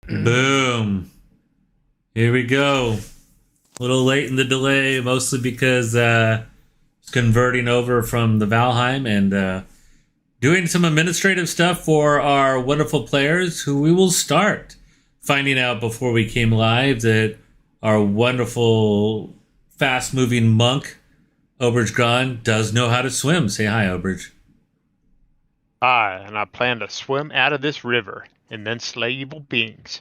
Boom. Here we go. A little late in the delay, mostly because it's converting over from the Valheim and doing some administrative stuff for our wonderful players who we will start finding out before we came live that our wonderful fast moving monk Oberge Gron does know how to swim. Say hi, Oberge. And I plan to swim out of this river and then slay evil beings.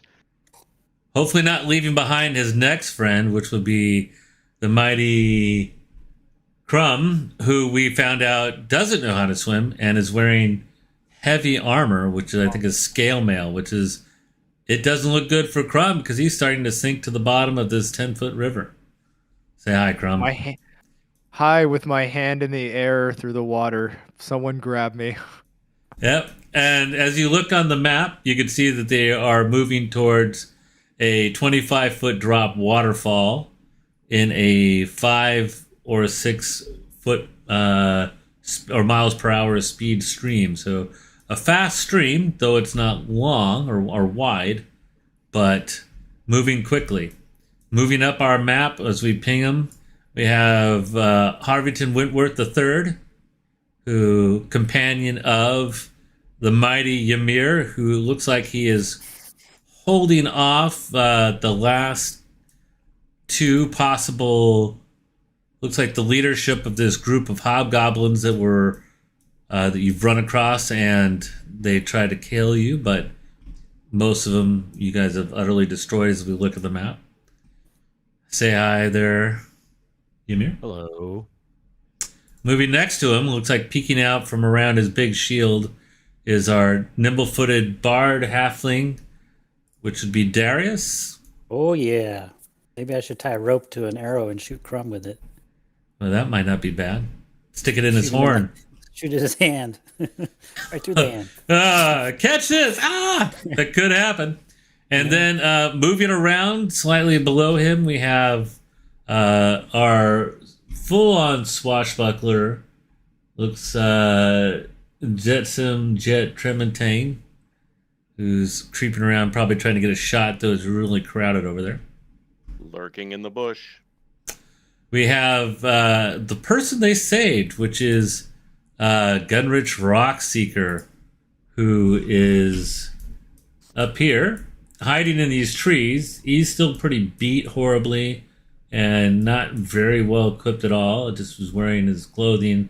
Hopefully not leaving behind his next friend, which would be the mighty Crumb, who we found out doesn't know how to swim and is wearing heavy armor, which I think is scale mail, which is, it doesn't look good for Crumb because he's starting to sink to the bottom of this 10-foot river. Say hi, Crumb. Hi, with my hand in the air through the water. Someone grab me. Yep. And as you look on the map, you can see that they are moving towards a 25-foot drop waterfall in a 5 or 6 foot or miles per hour speed stream. So a fast stream, though it's not long or wide, but moving quickly. Moving up our map as we ping them, we have Harvington Wentworth III, who companion of the mighty Ymir, who looks like he is holding off the last two possible. Looks like the leadership of this group of hobgoblins that were that you've run across, and they tried to kill you, but most of them you guys have utterly destroyed as we look at the map. Say hi there, Ymir. Hello. Moving next to him, looks like peeking out from around his big shield is our nimble-footed bard halfling, which would be Darius. Oh, yeah. Maybe I should tie a rope to an arrow and shoot Crumb with it. Well, that might not be bad. Stick it in his horn. Shoot at his hand. Right through the hand. Catch this! That could happen. And then moving around slightly below him, we have our full-on swashbuckler. Looks Jetsam Jet Tremontaine, who's creeping around, probably trying to get a shot, though it's really crowded over there. Lurking in the bush. We have the person they saved, which is Gunrich Rockseeker, who is up here, hiding in these trees. He's still pretty beat horribly and not very well equipped at all. Just was wearing his clothing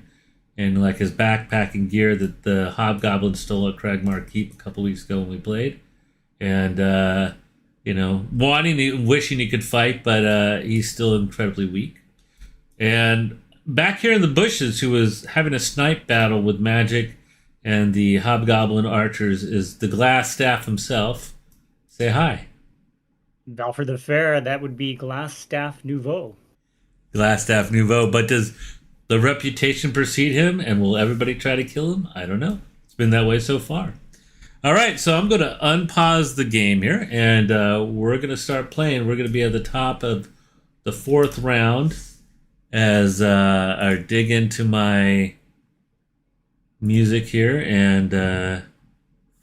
and like his backpacking gear that the hobgoblin stole at Cragmar Keep a couple weeks ago when we played. And, wishing he could fight, but he's still incredibly weak. And back here in the bushes, who was having a snipe battle with magic and the hobgoblin archers, is the Glass Staff himself. Say hi. Valford the Fair, that would be Glass Staff Nouveau. Glass Staff Nouveau, but does the reputation precede him, and will everybody try to kill him? I don't know. It's been that way so far. All right, so I'm going to unpause the game here, and we're going to start playing. We're going to be at the top of the 4th round as I dig into my music here and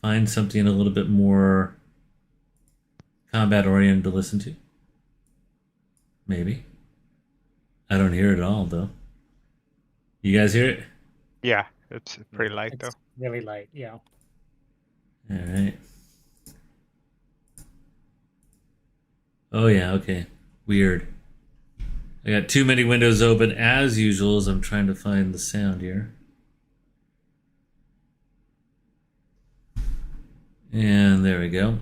find something a little bit more combat-oriented to listen to. Maybe. I don't hear it at all, though. You guys hear it? Yeah, it's pretty light, though. Really light, yeah. All right. Oh, yeah, okay. Weird. I got too many windows open as usual as I'm trying to find the sound here. And there we go.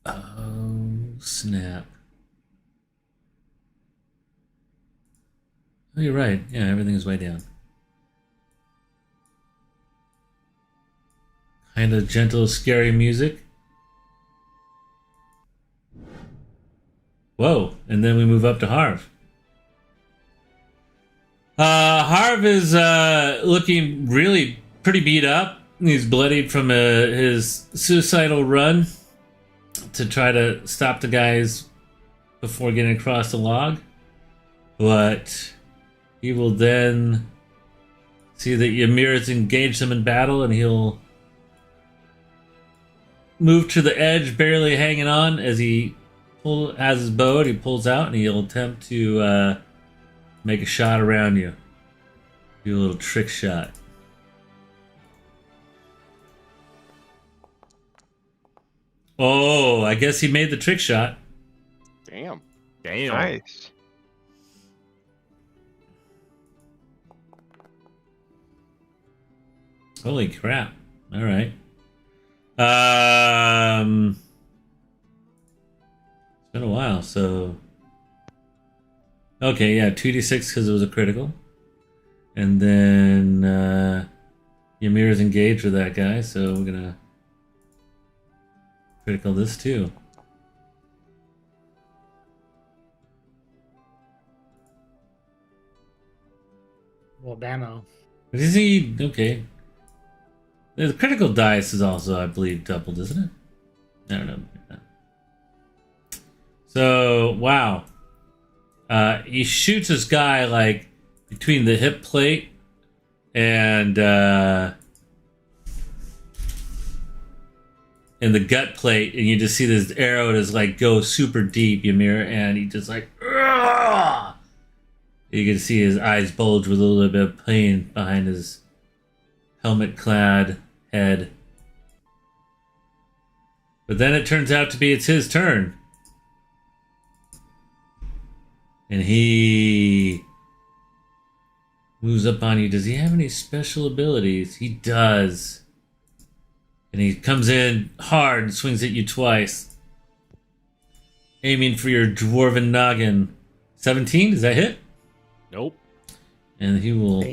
Oh, snap. Oh, you're right. Yeah, everything is way down. Kind of gentle, scary music. Whoa, and then we move up to Harv. Harv is looking really pretty beat up. He's bloodied from his suicidal run to try to stop the guys before getting across the log. But he will then see that Ymir has engaged him in battle, and he'll move to the edge, barely hanging on as he has his bow. And he pulls out, and he'll attempt to make a shot around you. Do a little trick shot. Oh, I guess he made the trick shot. Damn. Damn. Nice. Holy crap. All right. It's been a while, so... Okay, yeah, 2d6 because it was a critical. And then Ymir's engaged with that guy, so we're gonna critical this too. Well, Bamo. But is he... Okay. The critical dice is also, I believe, doubled, isn't it? I don't know. So, wow. He shoots this guy, like, between the hip plate and the gut plate, and you just see this arrow just, like, go super deep, Ymir, and he just, like... Argh! You can see his eyes bulge with a little bit of pain behind his helmet-clad head. But then it turns out to be it's his turn. And he moves up on you. Does he have any special abilities? He does. And he comes in hard and swings at you twice. Aiming for your dwarven noggin. 17, does that hit? Nope. And he will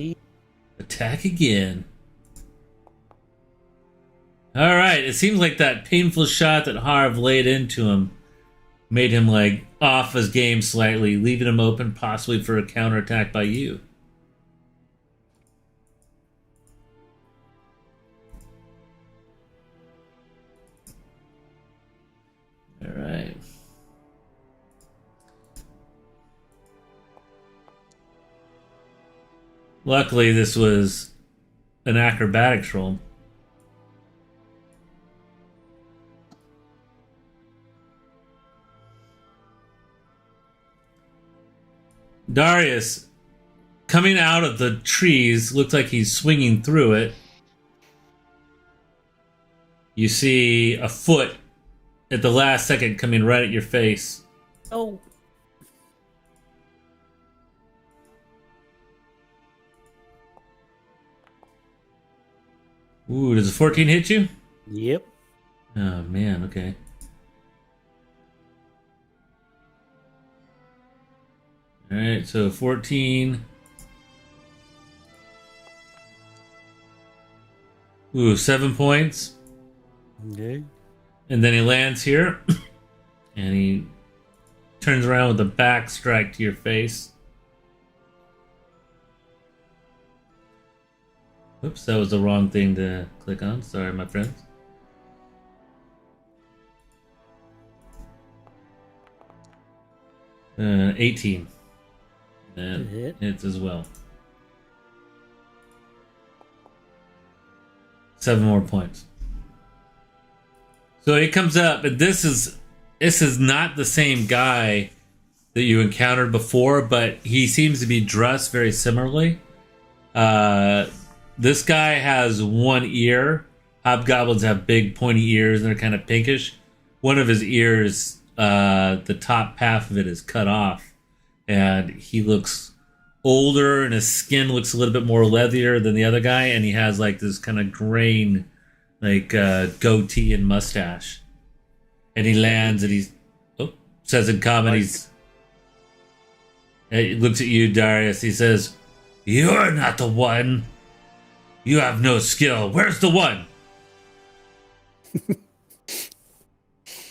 attack again. Alright, it seems like that painful shot that Harv laid into him made him, like, off his game slightly, leaving him open possibly for a counterattack by you. Alright. Luckily, this was an acrobatics roll. Darius, coming out of the trees, looks like he's swinging through it. You see a foot at the last second coming right at your face. Oh. Ooh, does a 14 hit you? Yep. Oh, man, okay. Alright, so 14. Ooh, 7 points. Okay. And then he lands here. And he turns around with a back strike to your face. Oops, that was the wrong thing to click on. Sorry, my friends. Uh, 18. That Hit. hits as well. 7 more points. So he comes up, and this is not the same guy that you encountered before, but he seems to be dressed very similarly. This guy has one ear. Hobgoblins have big pointy ears, and they're kind of pinkish. One of his ears, the top half of it is cut off, and he looks older, and his skin looks a little bit more leatherier than the other guy, and he has like this kind of grain, like goatee and mustache. And he lands, and he says in common, he looks at you, Darius. He says, "You're not the one. You have no skill. Where's the one?"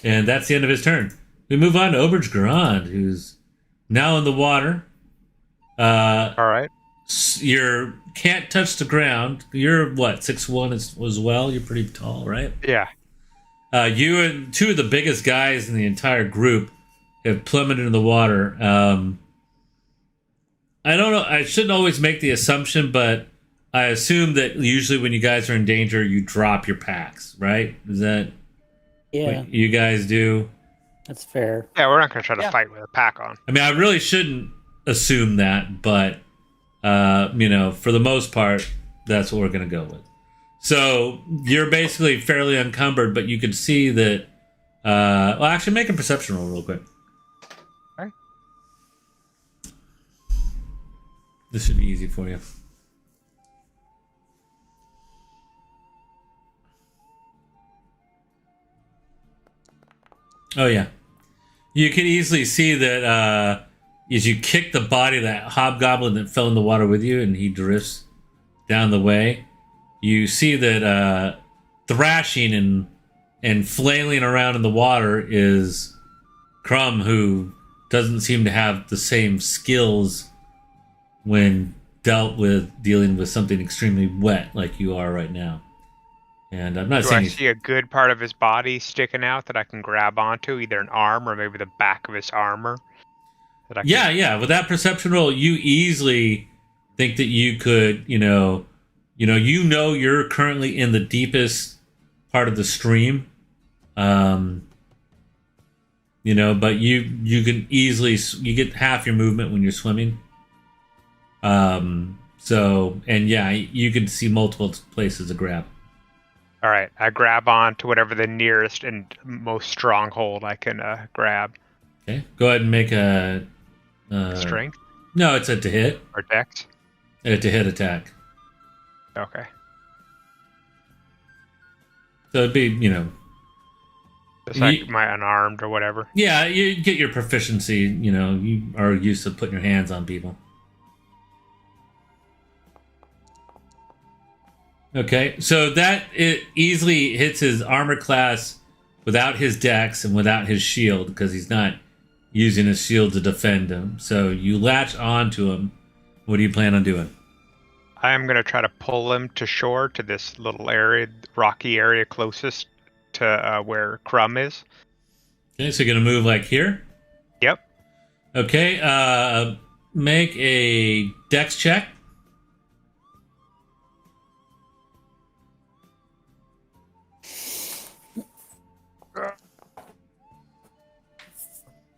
And that's the end of his turn. We move on to Oberge Grand, who's now in the water. All right. You can't touch the ground. You're what, 6'1" as well? You're pretty tall, right? Yeah. You and two of the biggest guys in the entire group have plummeted in the water. I don't know. I shouldn't always make the assumption, but I assume that usually when you guys are in danger, you drop your packs, right? Is that Yeah, what you guys do. that's fair. Yeah, we're not going to try to Yeah. fight with a pack on. I mean, I really shouldn't assume that, but for the most part, that's what we're going to go with. So you're basically fairly encumbered, but you can see that. Well, actually, make a perception roll real quick. Okay. This should be easy for you. Oh yeah, you can easily see that as you kick the body of that hobgoblin that fell in the water with you, and he drifts down the way. You see that thrashing and flailing around in the water is Crumb, who doesn't seem to have the same skills when dealing with something extremely wet like you are right now. And I'm not Do saying I he's see a good part of his body sticking out that I can grab onto, either an arm or maybe the back of his armor? That I can... Yeah. With that perception roll, you easily think that you could, you're currently in the deepest part of the stream, but you can easily you get half your movement when you're swimming. You can see multiple places to grab. All right, I grab on to whatever the nearest and most stronghold I can grab. Okay, go ahead and make a Strength No, it's a to hit. or dex? A to hit attack. Okay. So it'd be, Just like my unarmed or whatever. yeah, you get your proficiency. You are used to putting your hands on people. Okay, so it easily hits his armor class without his dex and without his shield because he's not using his shield to defend him. So you latch onto him. What do you plan on doing? I am going to try to pull him to shore to this little area, rocky area closest to where Crumb is. Okay, so you're going to move like here? Yep. Okay, make a dex check.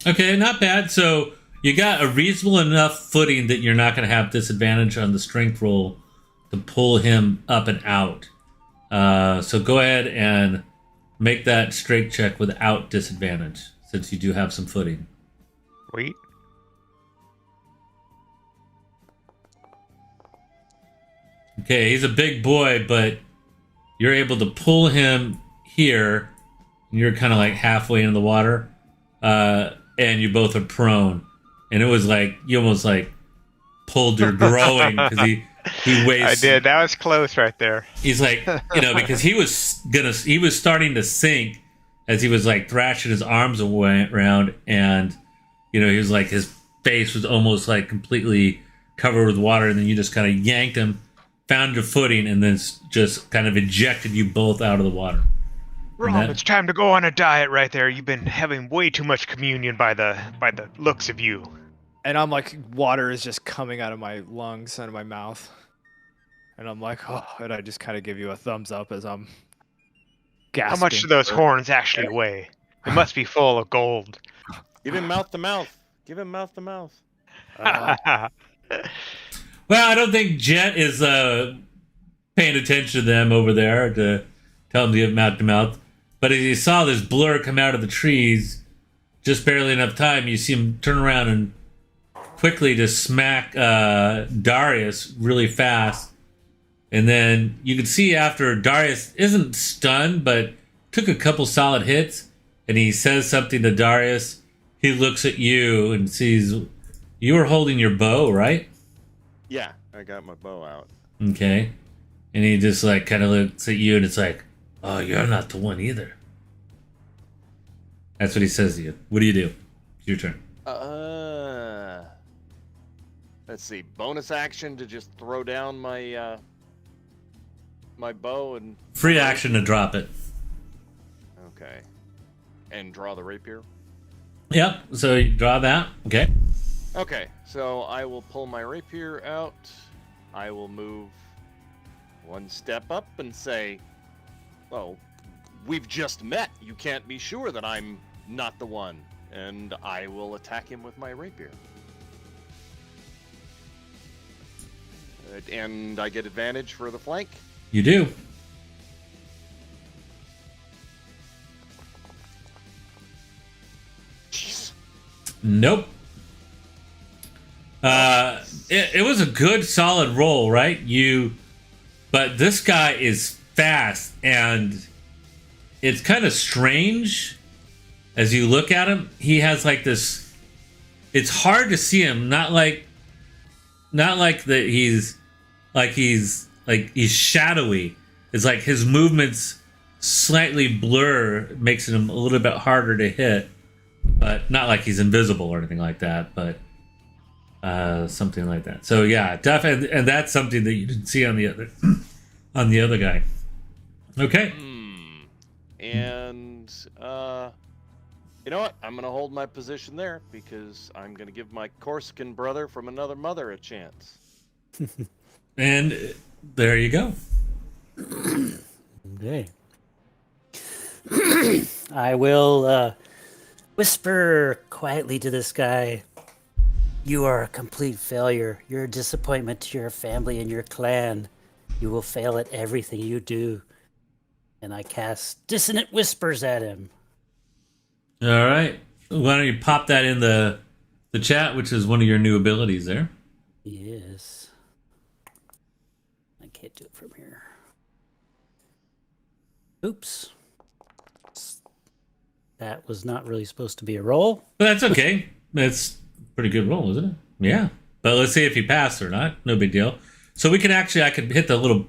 Okay, not bad. So you got a reasonable enough footing that you're not going to have disadvantage on the strength roll to pull him up and out. So go ahead and make that strength check without disadvantage, since you do have some footing. Wait. Okay, he's a big boy, but you're able to pull him here. And you're kind of like halfway in the water. And you both are prone. And it was like, you almost like pulled your growing because he weighs. I did. That was close right there. He's like, because he was starting to sink as he was like thrashing his arms around. And, he was like, his face was almost like completely covered with water. And then you just kind of yanked him, found your footing, and then just kind of ejected you both out of the water. Rob, it's time to go on a diet right there. You've been having way too much communion by the looks of you. And I'm like, water is just coming out of my lungs, out of my mouth. And I'm like, oh, and I just kind of give you a thumbs up as I'm gasping. How much do those horns actually weigh? They must be full of gold. Give him mouth to mouth. Give him mouth to mouth. Well, I don't think Jet is paying attention to them over there to tell them to give mouth to mouth. But as you saw this blur come out of the trees, just barely enough time, you see him turn around and quickly just smack Darius really fast. And then you can see after Darius isn't stunned, but took a couple solid hits, and he says something to Darius. He looks at you and sees you were holding your bow, right? Yeah, I got my bow out. Okay. And he just like kind of looks at you and it's like, oh, you're not the one either. That's what he says to you. What do you do? It's your turn. Let's see. Bonus action to just throw down my my bow and Free action to drop it. okay, and draw the rapier. Yep. So you draw that. Okay. Okay, so I will pull my rapier out. I will move one step up and say, "Oh, we've just met. You can't be sure that I'm not the one. And I will attack him with my rapier. And I get advantage for the flank. You do. Jeez. Nope. It was a good, solid roll, right? But this guy is fast, and it's kind of strange as you look at him. He has like this. It's hard to see him. Not like that. He's shadowy. It's like his movements slightly blur, makes him a little bit harder to hit. But not like he's invisible or anything like that. But something like that. So yeah, definitely, and that's something that you didn't see on the other guy. Okay. And you know what? I'm gonna hold my position there because I'm gonna give my Corsican brother from another mother a chance. And there you go. Okay. I will whisper quietly to this guy. You are a complete failure. You're a disappointment to your family and your clan. You will fail at everything you do. And I cast Dissonant Whispers at him. All right. Why don't you pop that in the chat, which is one of your new abilities there. Yes. I can't do it from here. Oops. That was not really supposed to be a roll. But that's okay. That's a pretty good roll, isn't it? Yeah. But let's see if you pass or not. No big deal. So I could hit the little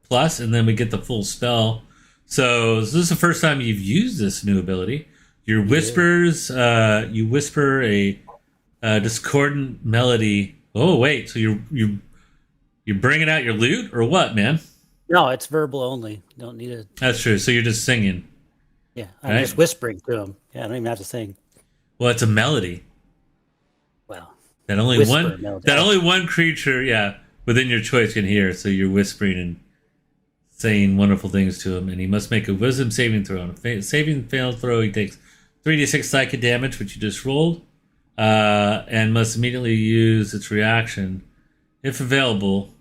plus, and then we get the full spell. So this is the first time you've used this new ability. Your whispers, you whisper a discordant melody. Oh wait, so you're bringing out your lute or what, man? No, it's verbal only. You don't need a. That's true. So you're just singing. Yeah, I'm Right. just whispering to him. Yeah, I don't even have to sing. Well, it's a melody. Well, That only whisper melody. only one creature, within your choice can hear. So you're whispering and saying wonderful things to him, and he must make a wisdom saving throw. On a saving failed throw, he takes 3d6 psychic damage, which you just rolled, and must immediately use its reaction, if available,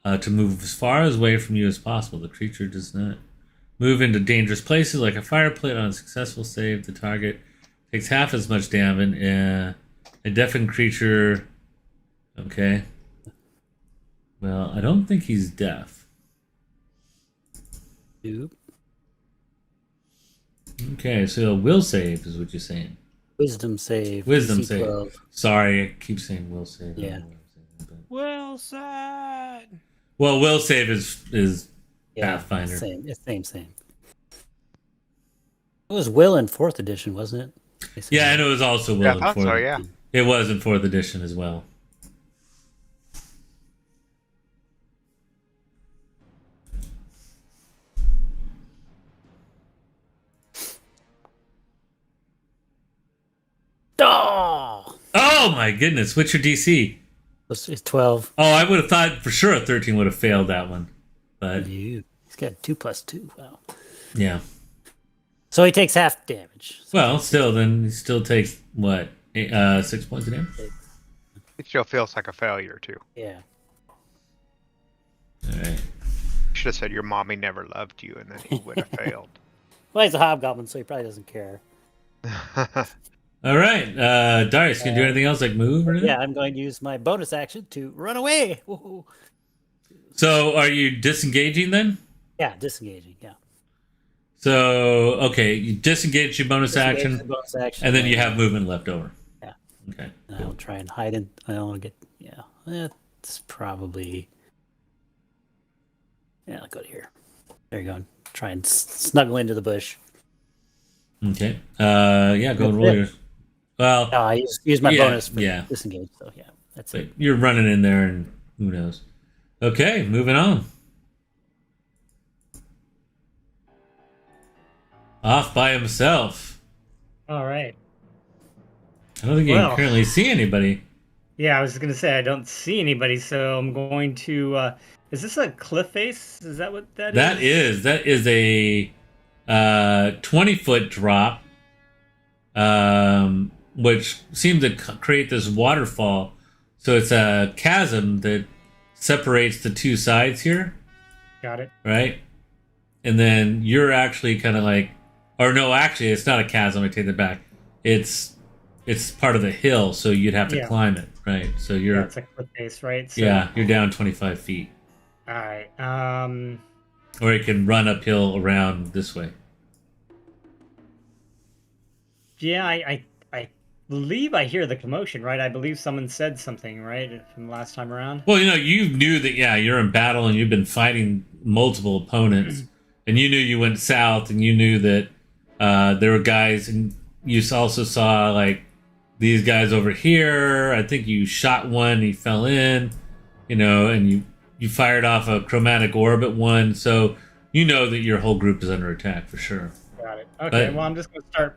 to move as far away from you as possible. The creature does not move into dangerous places like a fire plate. On a successful save, the target takes half as much damage. A deafened creature. Okay. Well, I don't think he's deaf. Nope. Okay, so a will save is what you're saying. Wisdom save. Wisdom DC save. 12. Sorry, I keep saying will save. Yeah. Wilson. Well, will save is Yeah, Pathfinder. Same. It was Will in 4th edition, wasn't it? Yeah, and it was also will Yeah, I in thought fourth. so, yeah. It was in 4th edition as well. Oh! Oh my goodness, what's your DC? It's 12. Oh, I would have thought for sure a 13 would have failed that one. But He's got 2 plus 2. Wow. yeah. So he takes half damage. Well, still, then he still takes what? 6 points of damage? It still feels like a failure, too. Yeah. Alright. You should have said your mommy never loved you, and then he would have failed. Well, he's a hobgoblin, so he probably doesn't care. Alright. Darius, can you do anything else like move or anything? Yeah, I'm going to use my bonus action to run away. Woohoo. So are you disengaging then? Yeah, disengaging. Yeah. So, okay, you disengage your bonus Disengage action, the bonus action, and then you have movement left over. Yeah. Okay. And I'll try and hide in. I don't want to get. Yeah. It's probably. Yeah, I'll go to here. There you go. Try and snuggle into the bush. Okay. Yeah, go and roll your. Well, No, I use my Yeah, bonus for yeah. disengage. So yeah, that's but it. you're running in there, and who knows? Okay, moving on. Off by himself. All right. I don't think you Well. can currently see anybody. Yeah, I was gonna say I don't see anybody, so I'm going to. Is this a cliff face? Is that what that is? That is 20-foot drop, which seemed to create this waterfall. So it's a chasm that separates the two sides here, Got it. right? And then you're actually kind of like, or no, actually, it's not a chasm. I take that back. It's part of the hill, so you'd have to climb it, right? So you're That's a cliff face, right? So, yeah, you're down 25 feet, All right. or you can run uphill around this way. Yeah, I believe I hear the commotion, right? I believe someone said something, right, from last time around. Well, you knew that, you're in battle and you've been fighting multiple opponents, and you knew you went south, and you knew that there were guys, and you also saw, like, these guys over here. I think you shot one, he fell in, and you fired off a chromatic orb at one, so you know that your whole group is under attack for sure. Got it. Okay, But- well, I'm just going to start...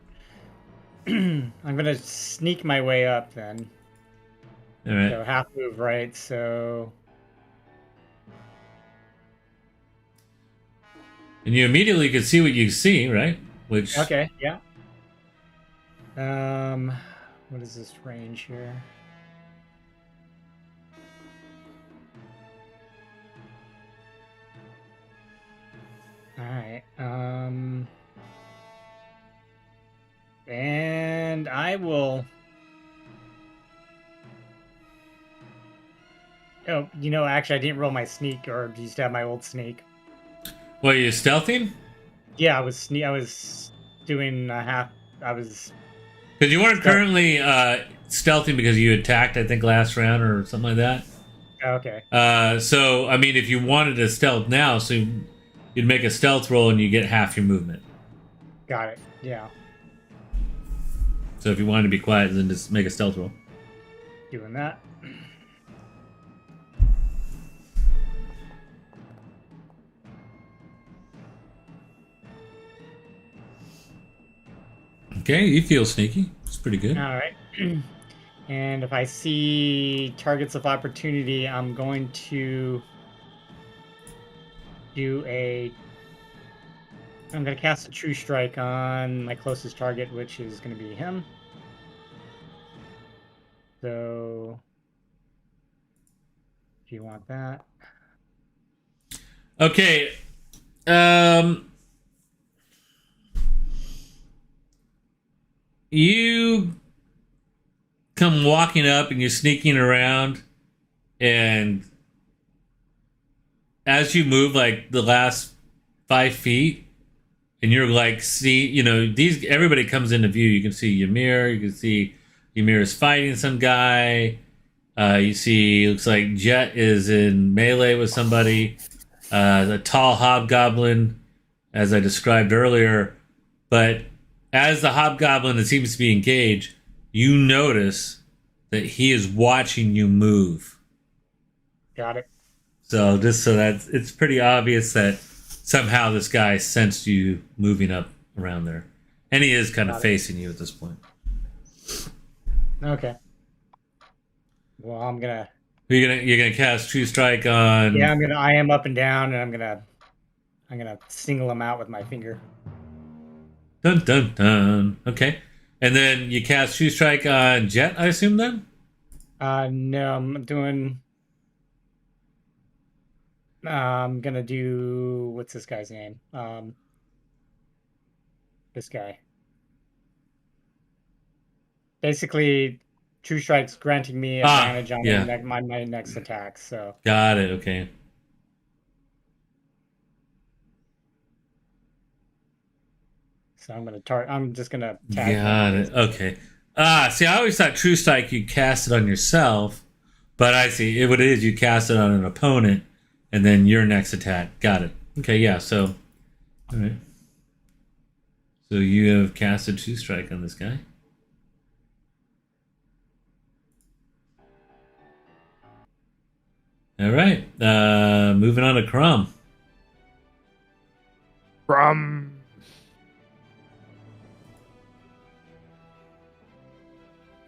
I'm going to sneak my way up, then. All right. So half move, right? So... And you immediately can see what you see, right? Which Okay, yeah. What is this range here? All right. And I will. Oh, actually, I didn't roll my sneak, or used to have my old sneak. what, are you stealthing? Yeah, I was doing a half. I was. Because you weren't currently stealthing because you attacked, I think, last round or something like that. Okay. So, I mean, if you wanted to stealth now, so you'd make a stealth roll and you get half your movement. Got it. Yeah. So if you wanted to be quiet, then just make a stealth roll. Doing that. Okay, you feel sneaky. It's pretty good. All right. And if I see targets of opportunity, I'm going to I'm going to cast a True Strike on my closest target, which is going to be him. So, if you want that. Okay. You come walking up and you're sneaking around, and as you move like the last 5 feet, and you're like, everybody comes into view. You can see Ymir, you can see Ymir is fighting some guy. You see, looks like Jet is in melee with somebody. The tall hobgoblin, as I described earlier. But as the hobgoblin seems to be engaged, you notice that he is watching you move. Got it. So it's pretty obvious that somehow this guy sensed you moving up around there, and he is kind of facing you at this point. Okay. Well, I'm gonna. You're gonna cast True Strike on. Yeah, I am up and down, and I'm gonna single him out with my finger. Dun dun dun. Okay, and then you cast True Strike on Jet, I assume then. No, I'm gonna do what's this guy's name? This guy. Basically, True Strike's granting me advantage on my next attack. So Got it. Okay. I'm just gonna tag. Got it. Okay. See, I always thought True Strike you cast it on yourself, but I see what it is. You cast it on an opponent, and then your next attack. Got it. Okay. Yeah. So, all right. So you have casted True Strike on this guy. All right. Moving on to Crumb. From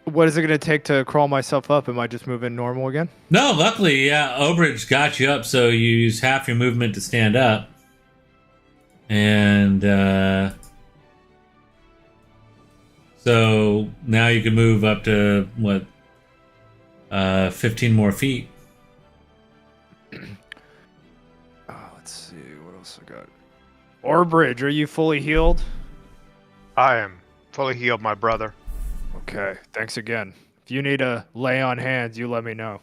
what is it going to take to crawl myself up? Am I just moving normal again? No, luckily, Obridge got you up, so you use half your movement to stand up. And so now you can move up to what? 15 more feet. Let's see, what else I got? Orbridge, are you fully healed? I am fully healed, my brother. Okay, thanks again. If you need a lay on hands, you let me know.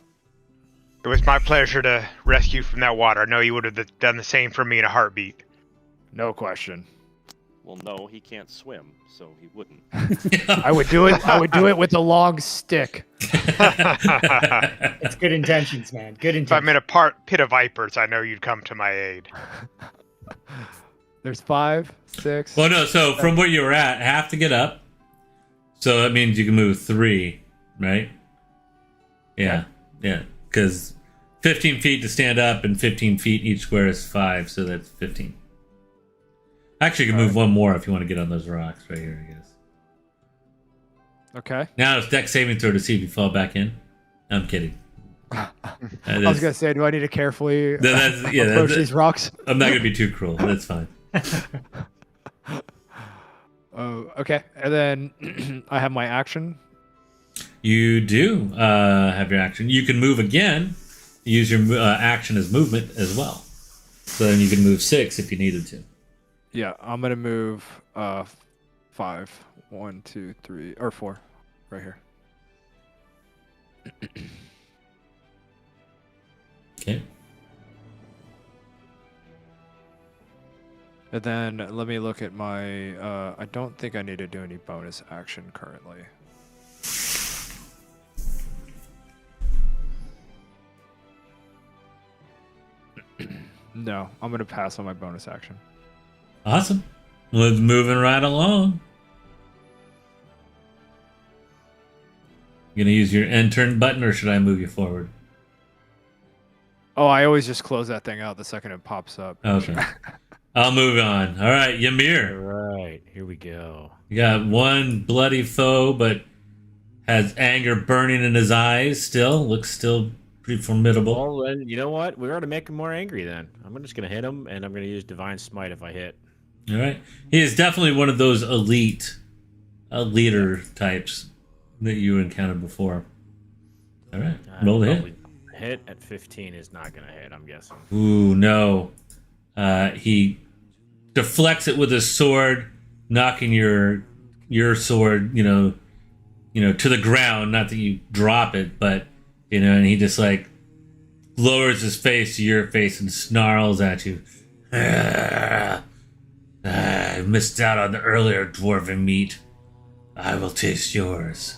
It was my pleasure to rescue you from that water. I know you would have done the same for me in a heartbeat. No question. Well, no, he can't swim, so he wouldn't. I would do it. I would do it with a long stick. It's good intentions, man. Good If I'm intentions. in a pit of vipers, I know you'd come to my aid. There's 5, 6. Well, no. So from where you were at, have to get up. So that means you can move 3, right? Yeah, yeah. Because 15 feet to stand up and 15 feet each square is 5, so that's 15. Actually, you can move one more if you want to get on those rocks right here, I guess. Okay. Now it's deck saving throw to see if you fall back in. I'm kidding. I was gonna say, do I need to carefully approach these rocks? I'm not gonna be too cruel. That's fine. Oh, okay. And then I have my action. You do have your action. You can move again. Use your action as movement as well. So then you can move 6 if you needed to. Yeah, I'm gonna move 5. 1, 2, 3, or 4, right here. Okay. And then let me look at my. I don't think I need to do any bonus action currently. No, I'm gonna pass on my bonus action. Awesome. Well, it's moving right along. You gonna use your end turn button, or should I move you forward? Oh, I always just close that thing out the second it pops up. Okay. I'll move on. All right, Ymir. All right, here we go. You got one bloody foe, but has anger burning in his eyes still. Looks still pretty formidable. Well, then, you know what? We're going to make him more angry then. I'm just going to hit him, and I'm going to use Divine Smite if I hit. All right. He is definitely one of those elite leader types that you encountered before. All right. Roll the hit. Hit at 15 is not going to hit, I'm guessing. Ooh, no. He deflects it with his sword, knocking your sword, to the ground. Not that you drop it, but and he just like lowers his face to your face and snarls at you. I missed out on the earlier dwarven meat. I will taste yours.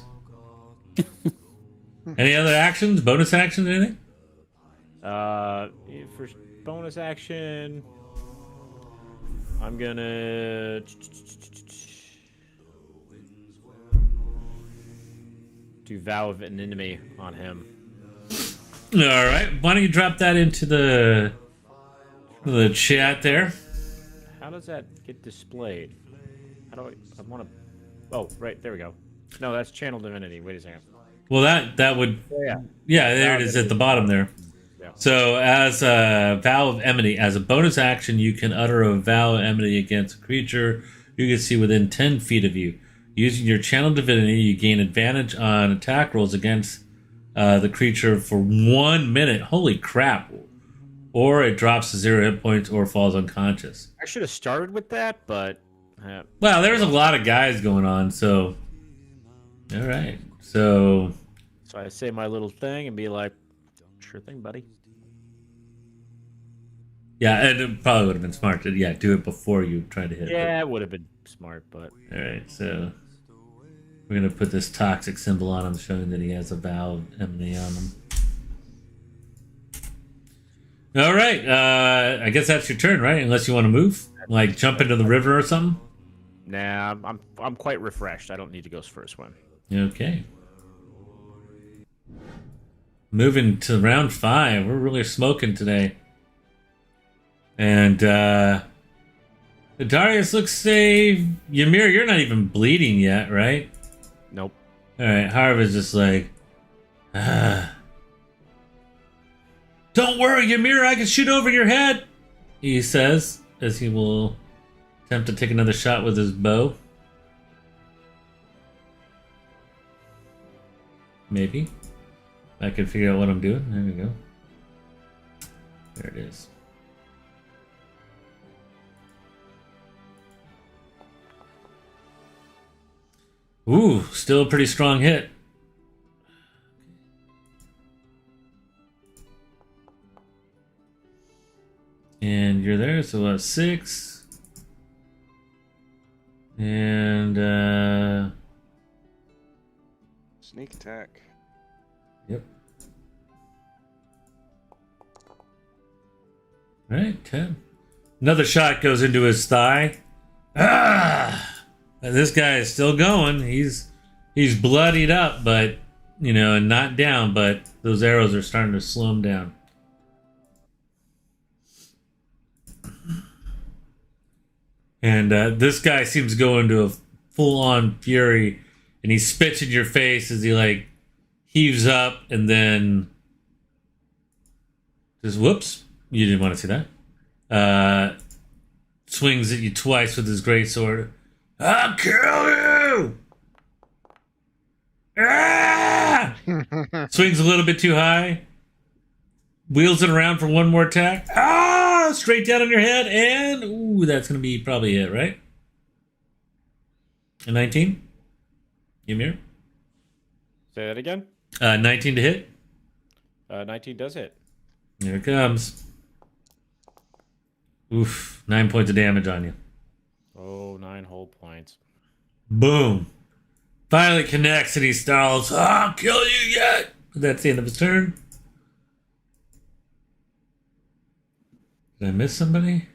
Any other actions? Bonus actions? Anything? For bonus action, I'm gonna do Vow of an Enemy on him. All right. Why don't you drop that into the chat there? How does that get displayed? How do I want to? Oh, right there we go. No, that's Channel Divinity. Wait a second. Well, that would. Yeah. Yeah, there it is at the bottom there. Yeah. So, as a Vow of Enmity, as a bonus action, you can utter a Vow of Enmity against a creature you can see within 10 feet of you. Using your Channel Divinity, you gain advantage on attack rolls against the creature for 1 minute. Holy crap. Or it drops to 0 hit points or falls unconscious. I should have started with that, but Well, there's a lot of guys going on, so... All right. So I say my little thing and be like, sure thing, buddy. yeah, and it probably would have been smart to do it before you tried to hit. Yeah, it would have been smart, but All right, so we're gonna put this toxic symbol on him, showing that he has a Vow of Enmity on him. All right, I guess that's your turn, right? Unless you want to move, like jump into the river or something. nah, I'm quite refreshed. I don't need to go for a swim. Okay. Moving to round 5. We're really smoking today. And Darius looks say, Ymir, you're not even bleeding yet, right? Nope. Alright, Harva's just like, don't worry, Ymir, I can shoot over your head, he says, as he will attempt to take another shot with his bow. Maybe. I can figure out what I'm doing. There we go. There it is. Ooh, still a pretty strong hit. And you're there, so that's 6. And Sneak attack. yep. Alright, 10. Another shot goes into his thigh. Ah! This guy is still going. He's bloodied up, but and not down, but those arrows are starting to slow him down. And this guy seems to go into a full-on fury, and he spits in your face as he heaves up, and then just whoops, you didn't want to see that. Swings at you twice with his greatsword. I'll kill you! Ah! Swings a little bit too high. Wheels it around for one more attack. Ah! Straight down on your head, and ooh, that's gonna be probably it, right? A 19? Ymir? Say that again. 19 to hit. 19 does hit. Here it comes. Oof, 9 points of damage on you. Oh, 9 whole points. Boom. Finally connects and he snarls, I'll kill you yet! That's the end of his turn. Did I miss somebody?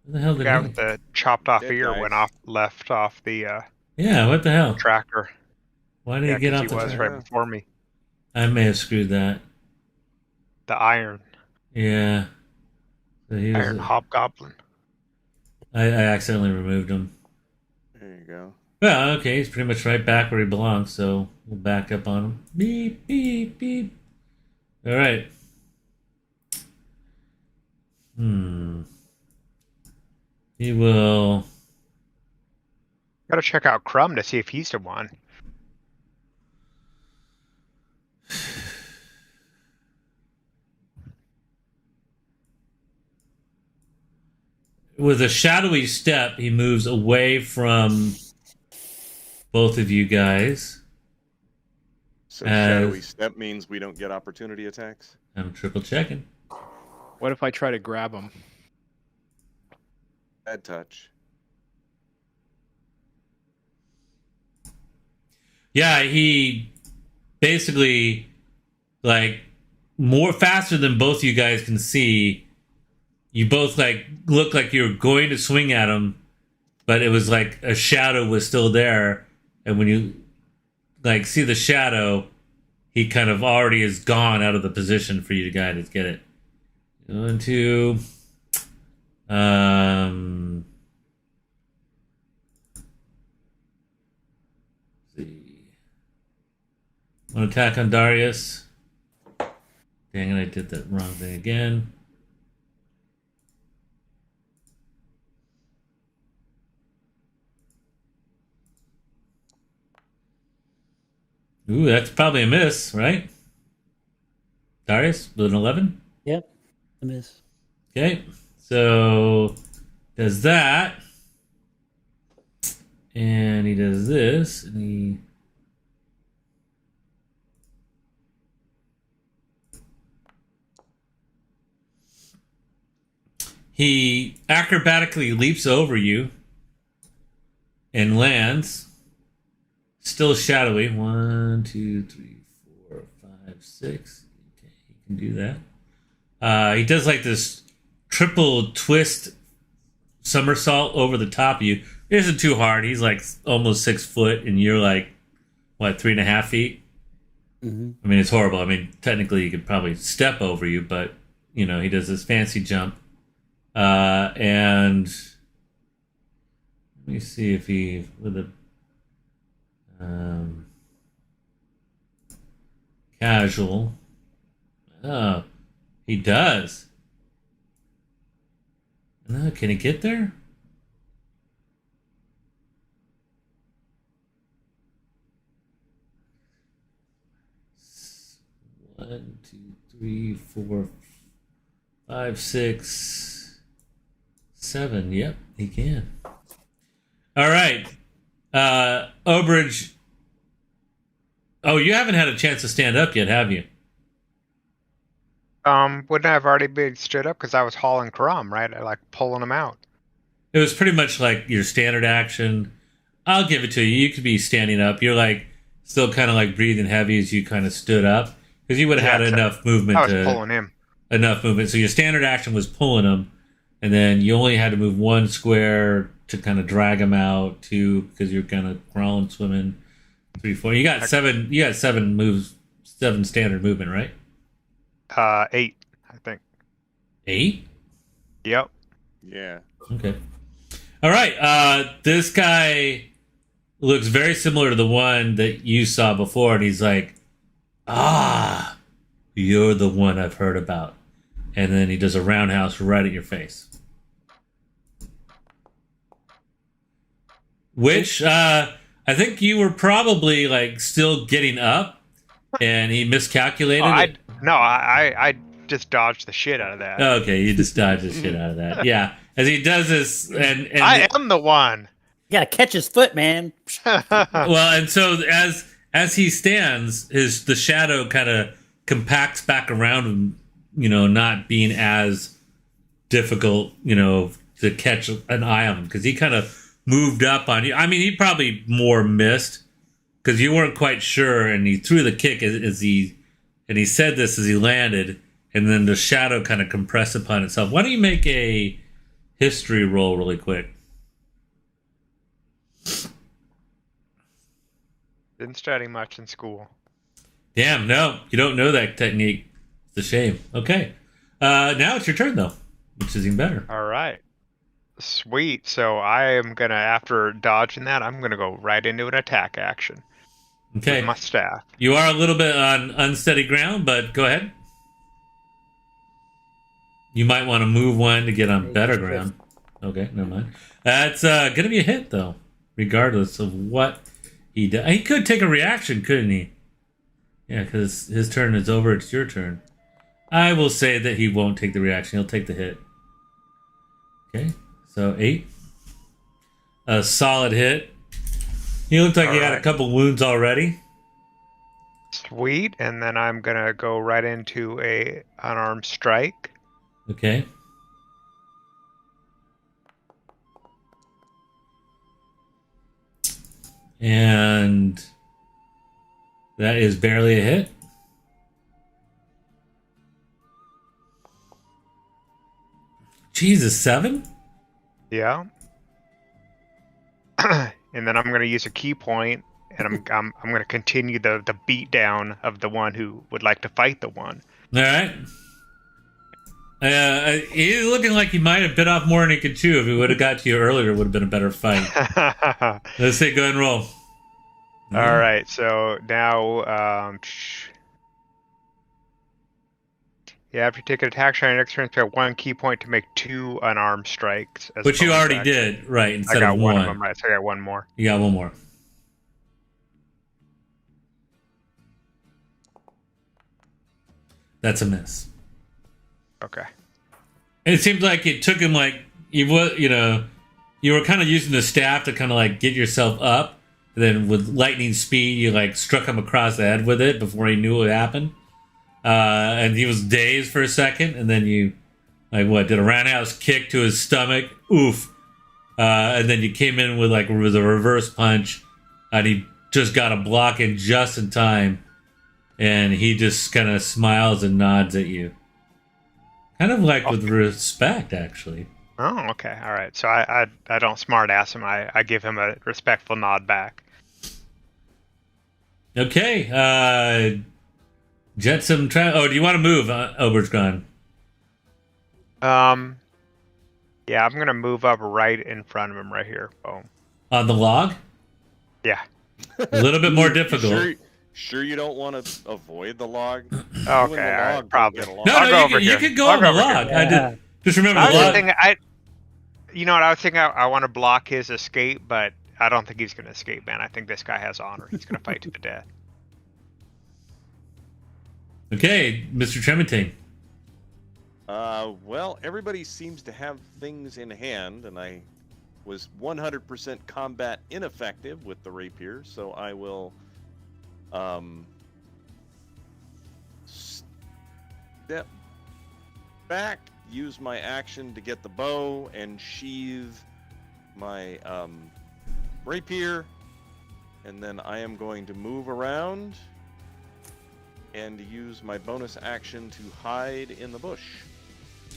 What the hell did Yeah, he? with the chopped off Dead ear guys. went left off the Yeah, what the hell? tracker. Why did Yeah, he get 'cause off he the was track? right before me. I may have screwed that. The iron Yeah. So he was, iron hobgoblin. I accidentally removed him. There you go. Well, okay, he's pretty much right back where he belongs, so we'll back up on him. Beep, beep, beep. All right. He will... Got to check out Crumb to see if he's the one. With a shadowy step, he moves away from both of you guys. So shadowy step means we don't get opportunity attacks. I'm triple checking. What if I try to grab him? Bad touch. Yeah, he basically, more faster than both you guys can see. You both look like you were going to swing at him, but it was like a shadow was still there, and when you see the shadow, he kind of already is gone out of the position for you guys to get it. Going to see. One attack on Darius. Dang it, I did that wrong thing again. Ooh, that's probably a miss, right? Darius with an 11? Yep, I miss. Okay, so does that. And he does this, and he acrobatically leaps over you and lands. Still shadowy. 1, 2, 3, 4, 5, 6. Okay, he can do that. He does this triple twist somersault over the top of you. It isn't too hard. He's almost 6 foot, and you're 3.5 feet. Mm-hmm. I mean, it's horrible. I mean, technically, he could probably step over you, but he does this fancy jump. And let me see if he with a casual. Oh, he does. Can he get there? One, two, three, four, 5, 6, 7. Yep, he can. All right. Obridge. Oh, you haven't had a chance to stand up yet, have you? Wouldn't I have already been stood up because I was hauling Karam, right? Like pulling him out. It was pretty much like your standard action. I'll give it to you. You could be standing up. You're like still kind of like breathing heavy as you kind of stood up because you would have had enough movement. I was pulling him. Enough movement. So your standard action was pulling him, and then you only had to move 1 square to kind of drag him out. 2 because you're kind of crawling, swimming. 3, 4. You got 7. You got 7 moves. 7 standard movement, right? 8, I think. 8? Yep. Yeah. Okay. All right. This guy looks very similar to the one that you saw before, and he's like, you're the one I've heard about. And then he does a roundhouse right at your face. Which, I think you were probably, like, still getting up, and he miscalculated it. I just dodged the shit out of that. Okay, you just dodged the shit out of that. Yeah. As he does this, and I am the one. You gotta catch his foot, man. Well, and so as he stands, the shadow kind of compacts back around him, not being as difficult, to catch an eye on him because he kind of moved up on you. I mean, he probably more missed because you weren't quite sure, and he threw the kick and he said this as he landed, and then the shadow kind of compressed upon itself. Why don't you make a history roll really quick? Didn't study much in school. Damn, no, you don't know that technique. It's a shame. Okay. Now it's your turn, though, which is even better. All right. Sweet. So I am going to, after dodging that, I'm going to go right into an attack action. Okay. With my staff. You are a little bit on unsteady ground, but go ahead. You might want to move one to get on better ground. Okay, never mind. That's going to be a hit, though, regardless of what he does. He could take a reaction, couldn't he? Yeah, because his turn is over. It's your turn. I will say that he won't take the reaction. He'll take the hit. Okay, so 8. A solid hit. He looked like he had a couple wounds already. Sweet, and then I'm going to go right into a unarmed strike. Okay. And that is barely a hit. Jesus, 7? Yeah. And then I'm going to use a key point, and I'm going to continue the beat down of the one who would like to fight the one. All right. He's looking like he might have bit off more than he could chew. If he would have got to you earlier, it would have been a better fight. Let's say go ahead and roll. All right, so now, after you take an attack shot, your next turn, spend 1 key point to make 2 unarmed strikes. Which you already did, right? Instead I got of one of them, right? So I got one more. You got one more. That's a miss. Okay. And it seems like it took him like you were kind of using the staff to kind of like get yourself up. And then with lightning speed, you like struck him across the head with it before he knew what happened. And he was dazed for a second, and then you did a roundhouse kick to his stomach. Oof. And then you came in with a reverse punch, and he just got a block in just in time. And he just kind of smiles and nods at you. Kind of like with respect, actually. Oh, okay. All right. So I don't smart ass him. I give him a respectful nod back. Okay. Jetsam. Do you want to move? Ober's gone. Yeah, I'm gonna move up right in front of him, right here. Boom. On the log? Yeah. A little bit more difficult. Sure, you don't want to avoid the log. Okay, all right, probably. No, you could go on the log. Just remember the log. You know what? I was thinking I want to block his escape, but I don't think he's going to escape, man. I think this guy has honor. He's going to fight to the death. Okay, Mr. Tremontaine. Well, everybody seems to have things in hand, and I was 100% combat ineffective with the rapier, so I will step back, use my action to get the bow, and sheathe my rapier, and then I am going to move around and use my bonus action to hide in the bush.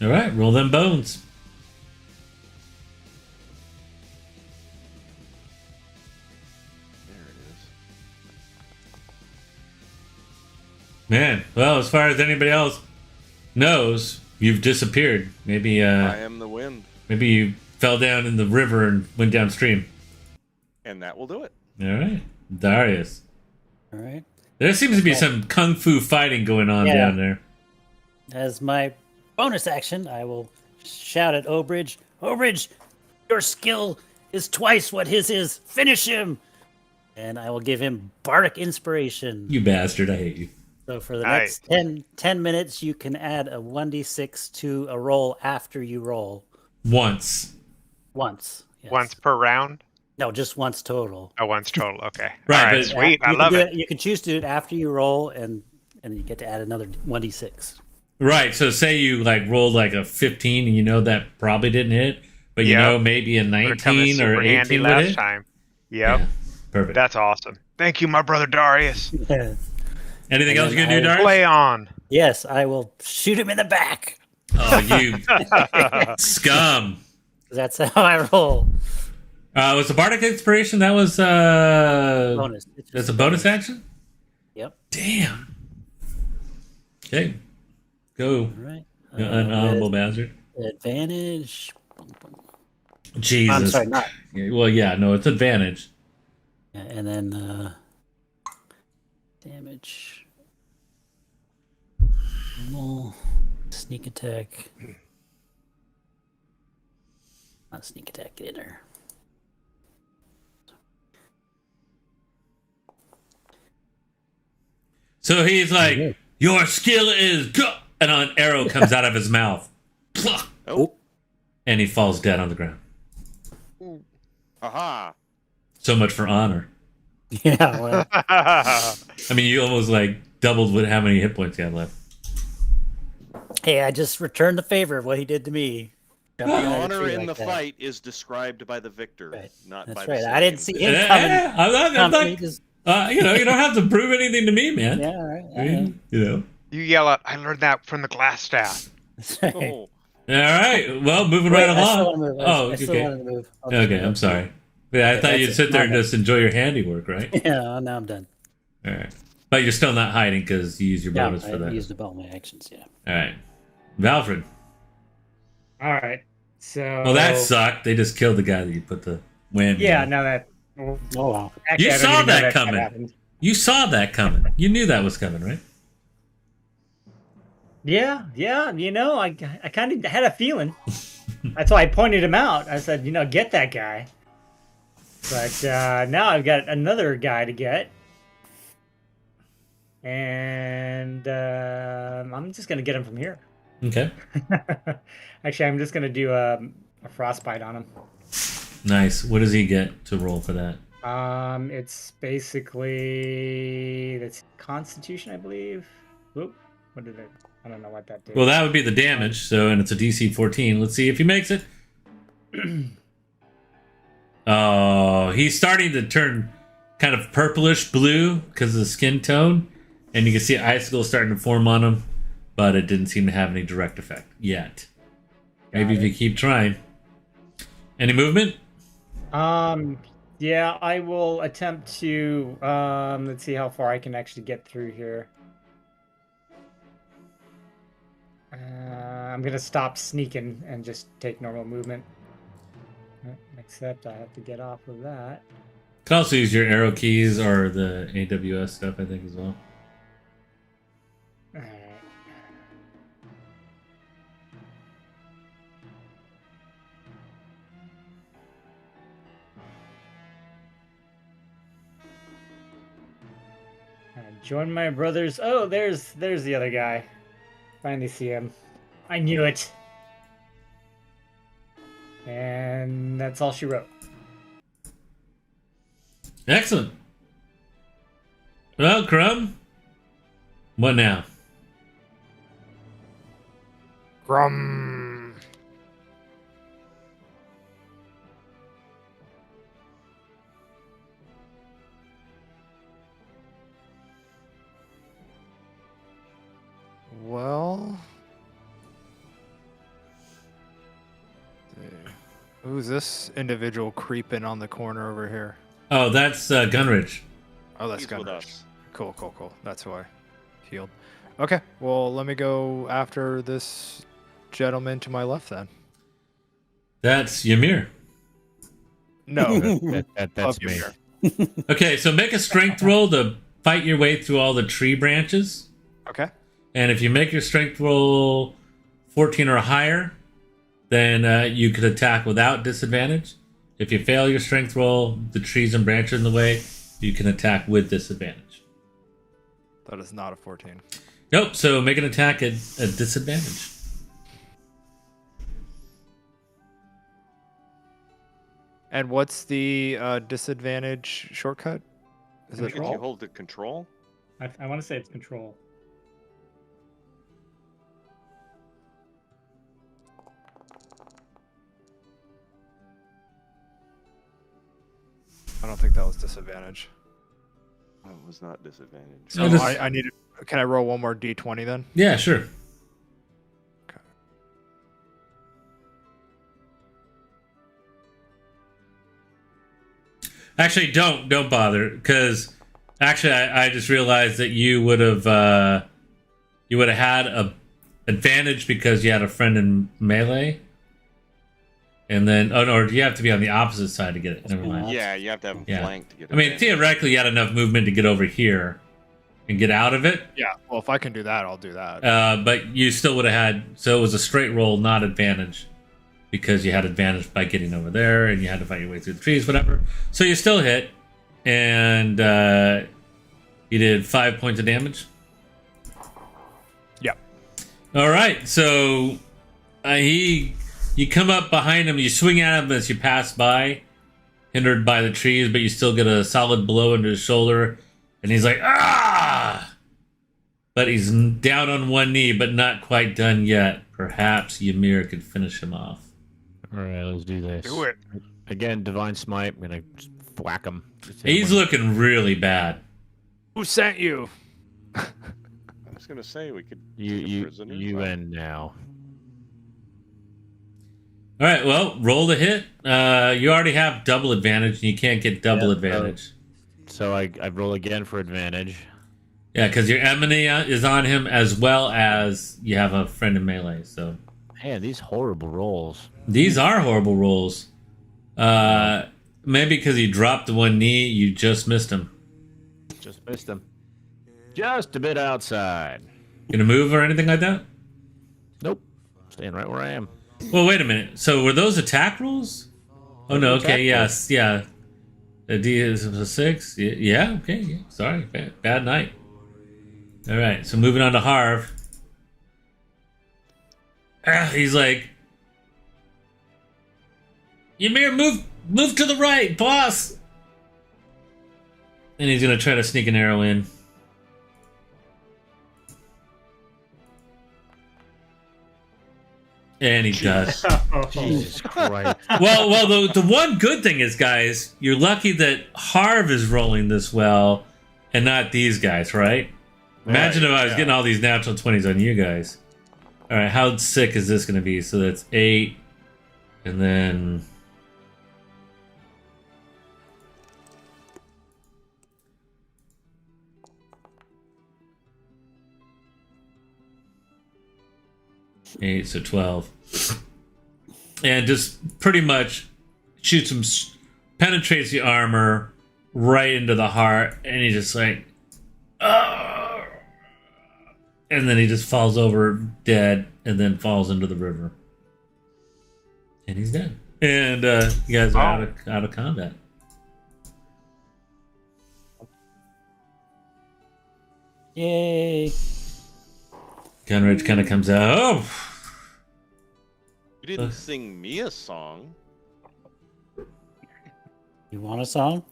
All right, roll them bones. There it is. Man, well, as far as anybody else knows, you've disappeared. Maybe I am the wind, maybe you fell down in the river and went downstream. and that will do it. All right, Darius. All right. There seems to be some kung fu fighting going on down there. As my bonus action, I will shout at Obridge, Obridge, your skill is twice what his is. Finish him! And I will give him bardic inspiration. You bastard, I hate you. So for the Nice. next 10 minutes, you can add a 1d6 to a roll after you roll. Once. Once. Yes. Once per round? No, just once total. Oh, once total. Okay. Right, All right, but- sweet. I You can love do it. You can choose to do it after you roll, and you get to add another 1d6. Right, so say you like rolled like a 15 and you know that probably didn't hit, but you Yeah. know maybe a Would've come in 19 or super handy 18 would last hit. time. Yep. Yeah, perfect. That's awesome. Thank you, my brother Darius. Anything And else you then can do, I- Darius? Play on. Yes, I will shoot him in the back. Oh, you scum. That's how I roll. Was the Bardic Inspiration, that was Bonus. It's just that's a bonus action? Yep. Damn. Okay. Go, All right. you unhonorable bastard. Advantage. Jesus. I'm sorry, not. Well, yeah, no, it's advantage. Yeah, and then damage. Normal. Sneak attack. Not sneak attack, get in there. So he's like, Yeah. your skill is go, and an arrow comes out of his mouth. Pluck. Oh. And he falls dead on the ground. Aha! So much for honor. Yeah, well, I mean, you almost like doubled with how many hit points you had left. hey, I just returned the favor of what he did to me. Jumping out of a Honor tree in like the that. fight is described by the victor, Right. not That's by the right. I didn't second. see him Yeah, coming. yeah, I'm not, He just- you know, you don't have to prove anything to me, man. yeah, all right. I mean, you know. You yell out, I learned that from the glass staff. That's right. Oh, All right. Well, moving Wait, right I still along. wanna move. Oh, I still okay. wanted to move. Okay, I'm sorry. Yeah, I thought that's you'd it. sit there and My just enjoy your handiwork, right? Yeah, now I'm done. All right. But you're still not hiding because you use your bonus Yeah, for I that. used about my actions, yeah. All right. Valfred. All right. So. Well, that sucked. They just killed the guy that you put the wind. Yeah. in. No, that. Oh, wow. Actually, You I don't saw even know that kinda coming. happened. You saw that coming. You knew that was coming, right? Yeah. You know, I kind of had a feeling. That's why I pointed him out. I said, get that guy. But now I've got another guy to get. And I'm just going to get him from here. Okay. Actually, I'm just going to do a frostbite on him. Nice. What does he get to roll for that? It's basically that's Constitution, I believe. Whoop, what did it? I don't know what that did. Well, that would be the damage. So, and it's a DC 14. Let's see if he makes it. Oh, he's starting to turn kind of purplish blue because of the skin tone, and you can see icicles starting to form on him, but it didn't seem to have any direct effect yet. Maybe if you keep trying. Any movement? Yeah, I will attempt to. Let's see how far I can actually get through here. I'm gonna stop sneaking and just take normal movement. Except I have to get off of that. Could also use your arrow keys or the AWS stuff, I think, as well. Alright. Join my brothers. Oh, there's the other guy. Finally see him. I knew it. And that's all she wrote. Excellent. Well, Crumb, what now? Grum. Well, who's this individual creeping on the corner over here? Oh, that's Gunridge. Oh, that's He's with Gunridge. us. Cool. That's who I healed. Okay, well, let me go after this gentleman to my left then. That's Ymir. No, That's of me. Ymir. Okay, so make a strength roll to fight your way through all the tree branches. Okay. And if you make your strength roll 14 or higher, then you could attack without disadvantage. If you fail your strength roll, the trees and branches in the way, you can attack with disadvantage. That is not a 14. Nope, so make an attack at disadvantage. And what's the disadvantage shortcut? Is I think it if you roll? hold the control. I want to say it's control. I don't think that was disadvantage. Oh, it was not disadvantage. So So this- I need to, can I roll one more d20 then? Yeah, sure. Actually, don't bother, because actually I just realized that you would have had a advantage because you had a friend in melee, and then or do you have to be on the opposite side to get it? Never mind. Yeah, you have to have him Yeah. flanked to get it. I mean, theoretically, you had enough movement to get over here and get out of it, Yeah. Well, if I can do that, I'll do that. but you still would have had. So it was a straight roll, not advantage, because you had advantage by getting over there, and you had to fight your way through the trees, whatever. So you still hit, and you did 5 points of damage. Yep. All right, so you come up behind him, you swing at him as you pass by, hindered by the trees, but you still get a solid blow into his shoulder, and he's like, ah! But he's down on one knee, but not quite done yet. Perhaps Ymir could finish him off. All right, let's do this. Do it. Again, divine smite. I'm gonna just whack him. He's looking really bad. Who sent you? I was gonna say we could. take a You prisoner, you but- end now. All right, well, roll the hit. You already have double advantage, and you can't get double Yeah, advantage. So I roll again for advantage. Yeah, because your enemy is on him, as well as you have a friend in melee. So Man, these horrible rolls. these are horrible rolls. Maybe because he dropped the one knee, you just missed him. Just missed them. Just a bit outside. Gonna move or anything like that? Nope. Staying right where I am. Well, wait a minute. So were those attack rolls? Oh no. Those are Okay. attack Yes. Yeah. The D is a 6. Yeah. Okay. Yeah. Sorry. Bad night. All right. So moving on to Harv. He's like, Ymir, move to the right, boss. And he's gonna try to sneak an arrow in. And he does. Jesus Christ. Well, the one good thing is, guys, you're lucky that Harv is rolling this well and not these guys, right? Imagine if I was getting all these natural 20s on you guys. All right, how sick is this going to be? So that's 8, and then... Eight, so 12. And just pretty much shoots him, penetrates the armor right into the heart, and he's just like, oh! And then he just falls over dead, and then falls into the river, and he's dead. And you guys are out of combat. Yay! Gunridge kind of comes out. Oh, You didn't sing me a song. You want a song?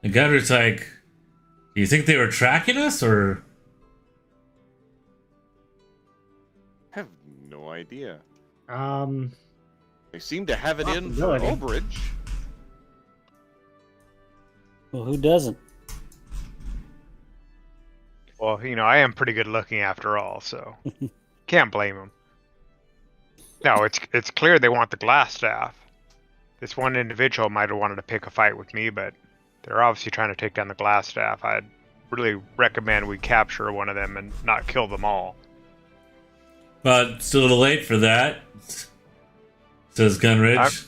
and Gunridge's like, do you think they were tracking us, or? I have no idea. Um, They seem to have it in for Possibility. Obridge. Well, who doesn't? Well, I am pretty good looking after all, so can't blame them. No, it's clear they want the glass staff. This one individual might have wanted to pick a fight with me, but they're obviously trying to take down the glass staff. I'd really recommend we capture one of them and not kill them all. But it's a little late for that, says Gunridge.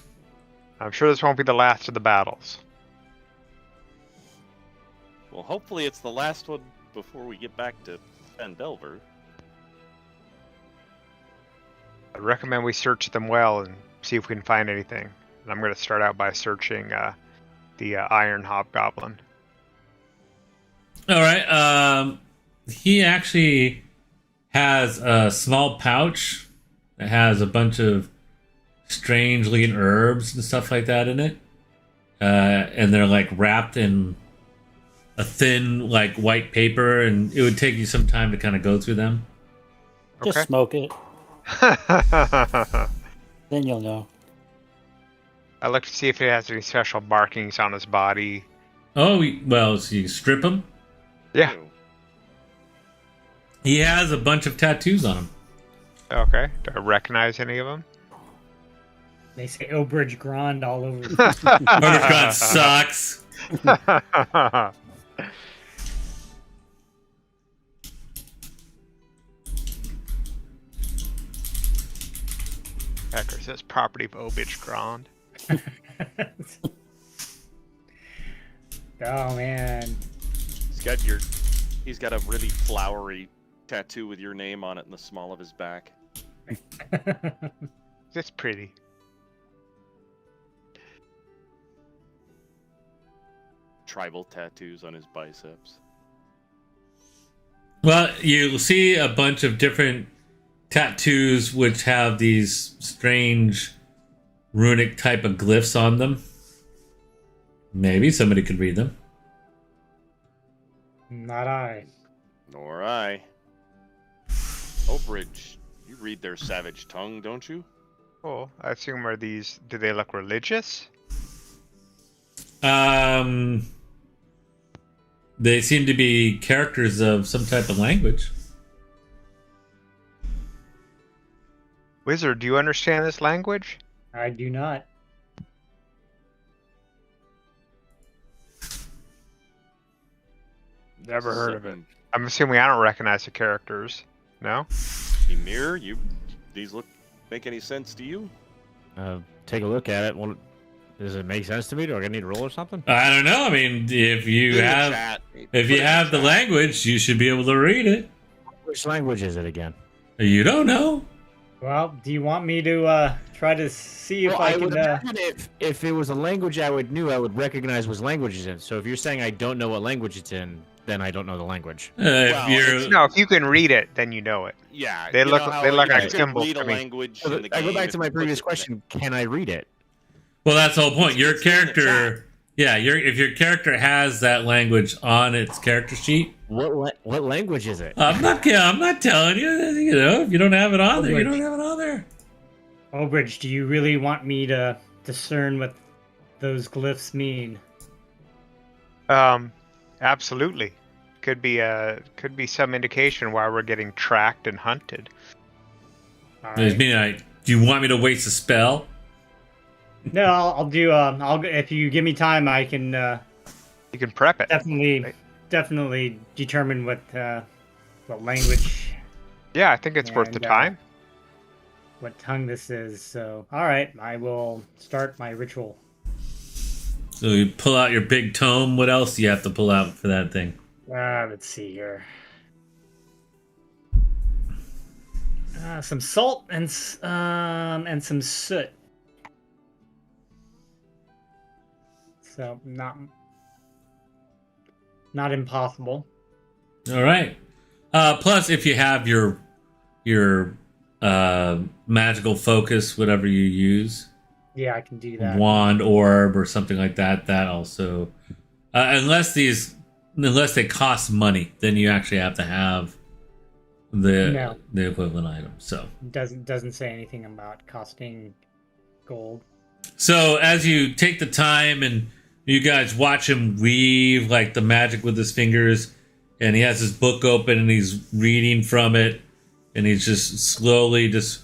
I'm sure this won't be the last of the battles. Well, hopefully it's the last one before we get back to Fandelver. I'd recommend we search them well and see if we can find anything. And I'm going to start out by searching the Iron Hobgoblin. All right. He actually has a small pouch that has a bunch of strange looking herbs and stuff like that in it. And they're like wrapped in a thin, like white paper, and it would take you some time to kind of go through them. Just Okay. smoke it. Then you'll know. I look to see if it has any special markings on his body. Oh, well, so you strip him. Yeah. Ew. He has a bunch of tattoos on him. Okay. Do I recognize any of them? they say Obridge Grand all over. Murdercon sucks. Hecker says property of Obridge Grand. Oh man, He's got a really flowery tattoo with your name on it in the small of his back. It's pretty. Tribal tattoos on his biceps. Well, you see a bunch of different tattoos which have these strange runic type of glyphs on them. Maybe somebody could read them. not I. Nor I. Obridge, you read their savage tongue, don't you? Oh, I assume do they look religious? They seem to be characters of some type of language. Wizard, do you understand this language? I do not. Never heard of it. I'm assuming I don't recognize the characters. No? Emir, these make any sense to you? Take a look at it. Well, does it make sense to me? Do I need to roll or something? I don't know. I mean, if you have the language, you should be able to read it. Which language is it again? You don't know. Well, do you want me to try to see if Well, I I would can? imagine if it was a language I would recognize what language it's in. So if you're saying I don't know what language it's in, then I don't know the language. If you can read it, then you know it. Yeah, They you look- know how they look you like can symbols read a to me. language So in the I go game back to my if you previous put it in question: can I read it? Well, that's the whole point. Your It's in the character, if your character has that language on its character sheet, What language is it? I'm not telling you. You know, if you don't have it on there, you don't have it on there. Obridge, do you really want me to discern what those glyphs mean? Absolutely. Could be some indication why we're getting tracked and hunted. All Does right. mean do you want me to waste a spell? No, I'll do. If you give me time, I can You can prep it. definitely determine what language, Yeah, I think it's worth the And, time. what tongue this is. So, all right, I will start my ritual. So you pull out your big tome. What else do you have to pull out for that thing? Let's see here. Some salt and some soot. So not not impossible. All right. Plus, if you have your magical focus, whatever you use, Yeah, I can do that. wand, orb, or something like that, that also, unless they cost money, then you actually have to have the equivalent item. So Doesn't say anything about costing gold. So as you take the time and you guys watch him weave like the magic with his fingers, and he has his book open and he's reading from it, and he's just slowly just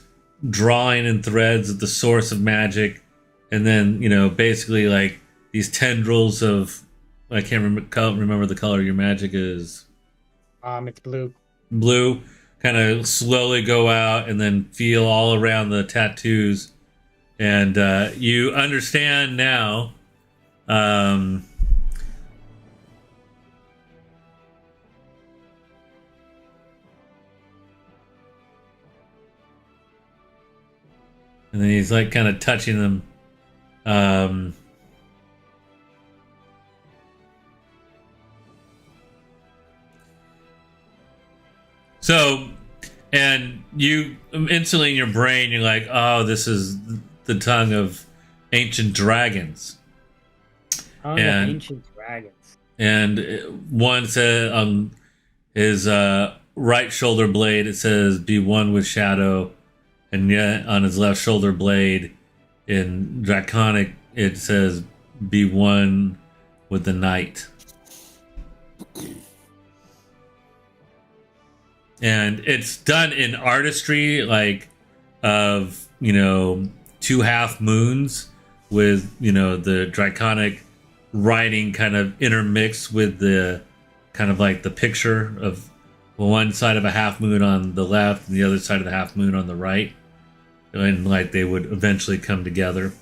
drawing in threads of the source of magic, and then basically like these tendrils of, I can't remember the color your magic is. It's blue. Blue, kind of slowly go out and then feel all around the tattoos. And you understand now. And then he's like kind of touching them. So, and you instantly in your brain, you're like, oh, this is the tongue of ancient dragons. Ancient dragons. And one says on his right shoulder blade, it says, be one with shadow. And yet on his left shoulder blade, in Draconic, it says, be one with the night. And it's done in artistry, like of, 2 half moons with, the Draconic writing kind of intermixed with the kind of like the picture of one side of a half moon on the left and the other side of the half moon on the right. And like they would eventually come together.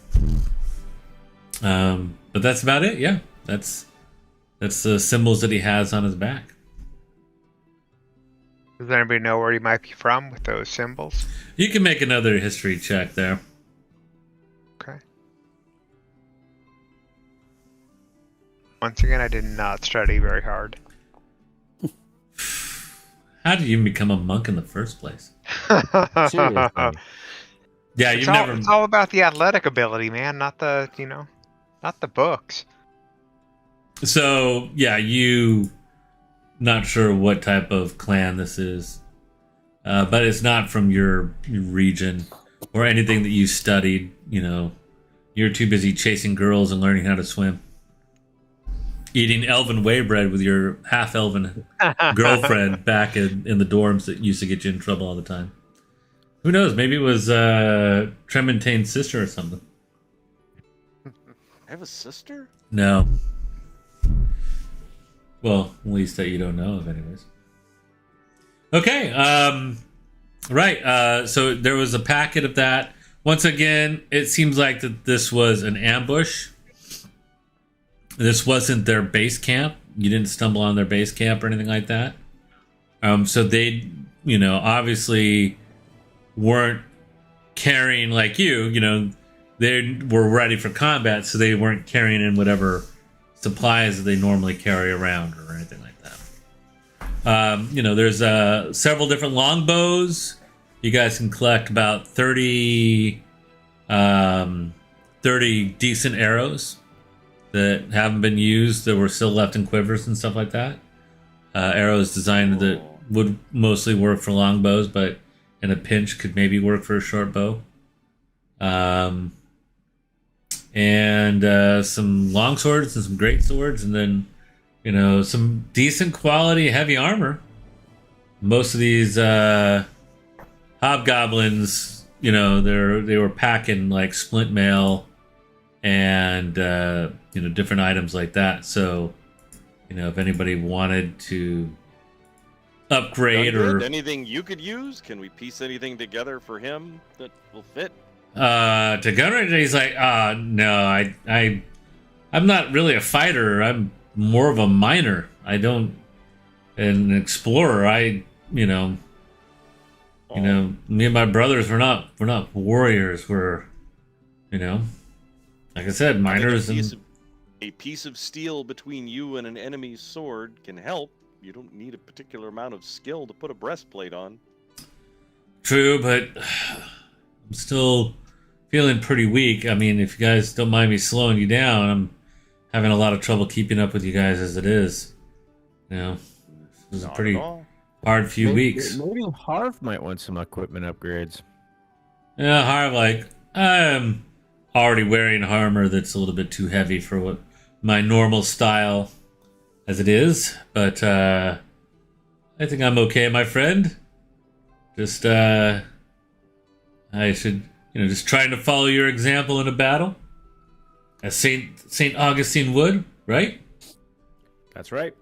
But that's about it. Yeah, that's the symbols that he has on his back. Does anybody know where he might be from with those symbols? You can make another history check there. Okay. Once again, I did not study very hard. How did you even become a monk in the first place? Seriously. Yeah, It's all about the athletic ability, man, not the not the books. So yeah, you not sure what type of clan this is, but it's not from your region or anything that you studied. You're too busy chasing girls and learning how to swim, eating elven whey bread with your half-elven girlfriend back in the dorms that used to get you in trouble all the time. Who knows? Maybe it was Tremontane's sister or something. I have a sister? No. Well, at least that you don't know of, anyways. Okay. Right. So there was a packet of that. Once again, it seems like that this was an ambush. This wasn't their base camp. You didn't stumble on their base camp or anything like that. So they, obviously weren't carrying like you. They were ready for combat, so they weren't carrying in whatever supplies that they normally carry around or anything like that. There's several different longbows. You guys can collect about 30 decent arrows that haven't been used, that were still left in quivers and stuff like that. Arrows designed that would mostly work for longbows, but in a pinch could maybe work for a short bow. And some long swords and some great swords, and then some decent quality heavy armor. Most of these hobgoblins, they were packing like splint mail and different items like that. So if anybody wanted to upgrade or anything you could use, can we piece anything together for him that will fit? To Gunrunner, he's like, no, I'm not really a fighter. I'm more of a miner. An explorer. Me and my brothers, we're not warriors. We're, like I said, miners. a piece of steel between you and an enemy's sword can help. You don't need a particular amount of skill to put a breastplate on. True, but I'm still feeling pretty weak. I mean, if you guys don't mind me slowing you down, I'm having a lot of trouble keeping up with you guys as it is. You know, it was a Not pretty at all. hard few weeks. Maybe Harv might want some equipment upgrades. Yeah, Harv, like, I'm already wearing armor that's a little bit too heavy for what my normal style as it is, but I think I'm okay, my friend. Just, I should, just trying to follow your example in a battle, as Saint Augustine would, right? That's right.